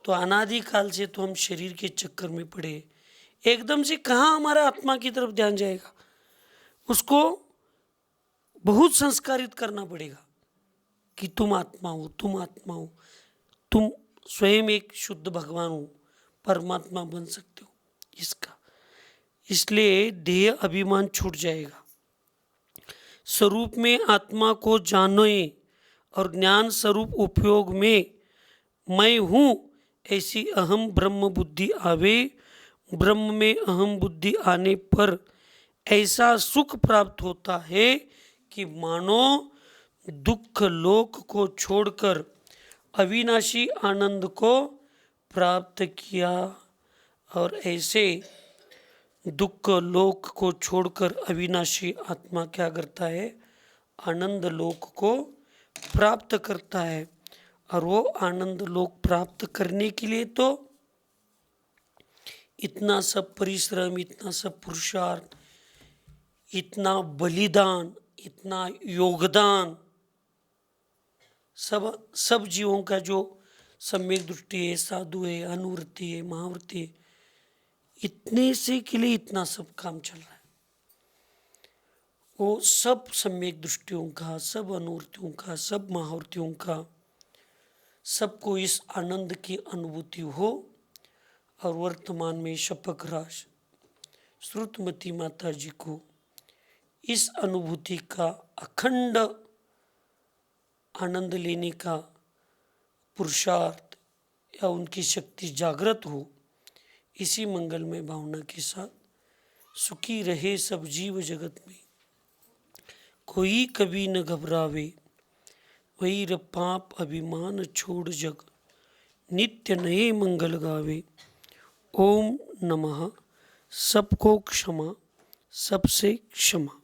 तो अनादिकाल से तो हम शरीर के चक्कर में पड़े, एकदम से कहाँ हमारा आत्मा की तरफ ध्यान जाएगा? उसको बहुत संस्कारित करना पड़ेगा कि तुम आत्मा हो, तुम आत्मा हो, तुम स्वयं एक शुद्ध भगवान हो, परमात्मा बन सकते हो इसका। इसलिए देह अभिमान छूट जाएगा। स्वरूप में आत्मा को जाने और ज्ञान स्वरूप उपयोग में मैं हूँ ऐसी अहम ब्रह्म बुद्धि आवे। ब्रह्म में अहम बुद्धि आने पर ऐसा सुख प्राप्त होता है कि मानो दुख लोक को छोड़कर अविनाशी आनंद को प्राप्त किया। और ऐसे दुख लोक को छोड़कर अविनाशी आत्मा क्या करता है? आनंद लोक को प्राप्त करता है। और वो आनंद लोक प्राप्त करने के लिए तो इतना सब परिश्रम, इतना सब पुरुषार्थ, इतना बलिदान, इतना योगदान, सब जीवों का जो सम्यक दृष्टि है, साधु है, अनुवृत्ति है, महावृत्ति है, इतने से के लिए इतना सब काम चल रहा है। वो सब सम्यक दृष्टियों का, सब अनुवृत्तियों का, सब महावृत्तियों का, सबको इस आनंद की अनुभूति हो। और वर्तमान में शपक राज श्रुतमती माता जी को इस अनुभूति का अखंड आनंद लेने का पुरुषार्थ या उनकी शक्ति जागृत हो, इसी मंगलमय भावना के साथ सुखी रहे सब जीव जगत में, कोई कभी न घबरावे, वैर पाप अभिमान छोड़ जग, नित्य नए मंगल गावे। ओम नमः। सबको क्षमा, सबसे क्षमा।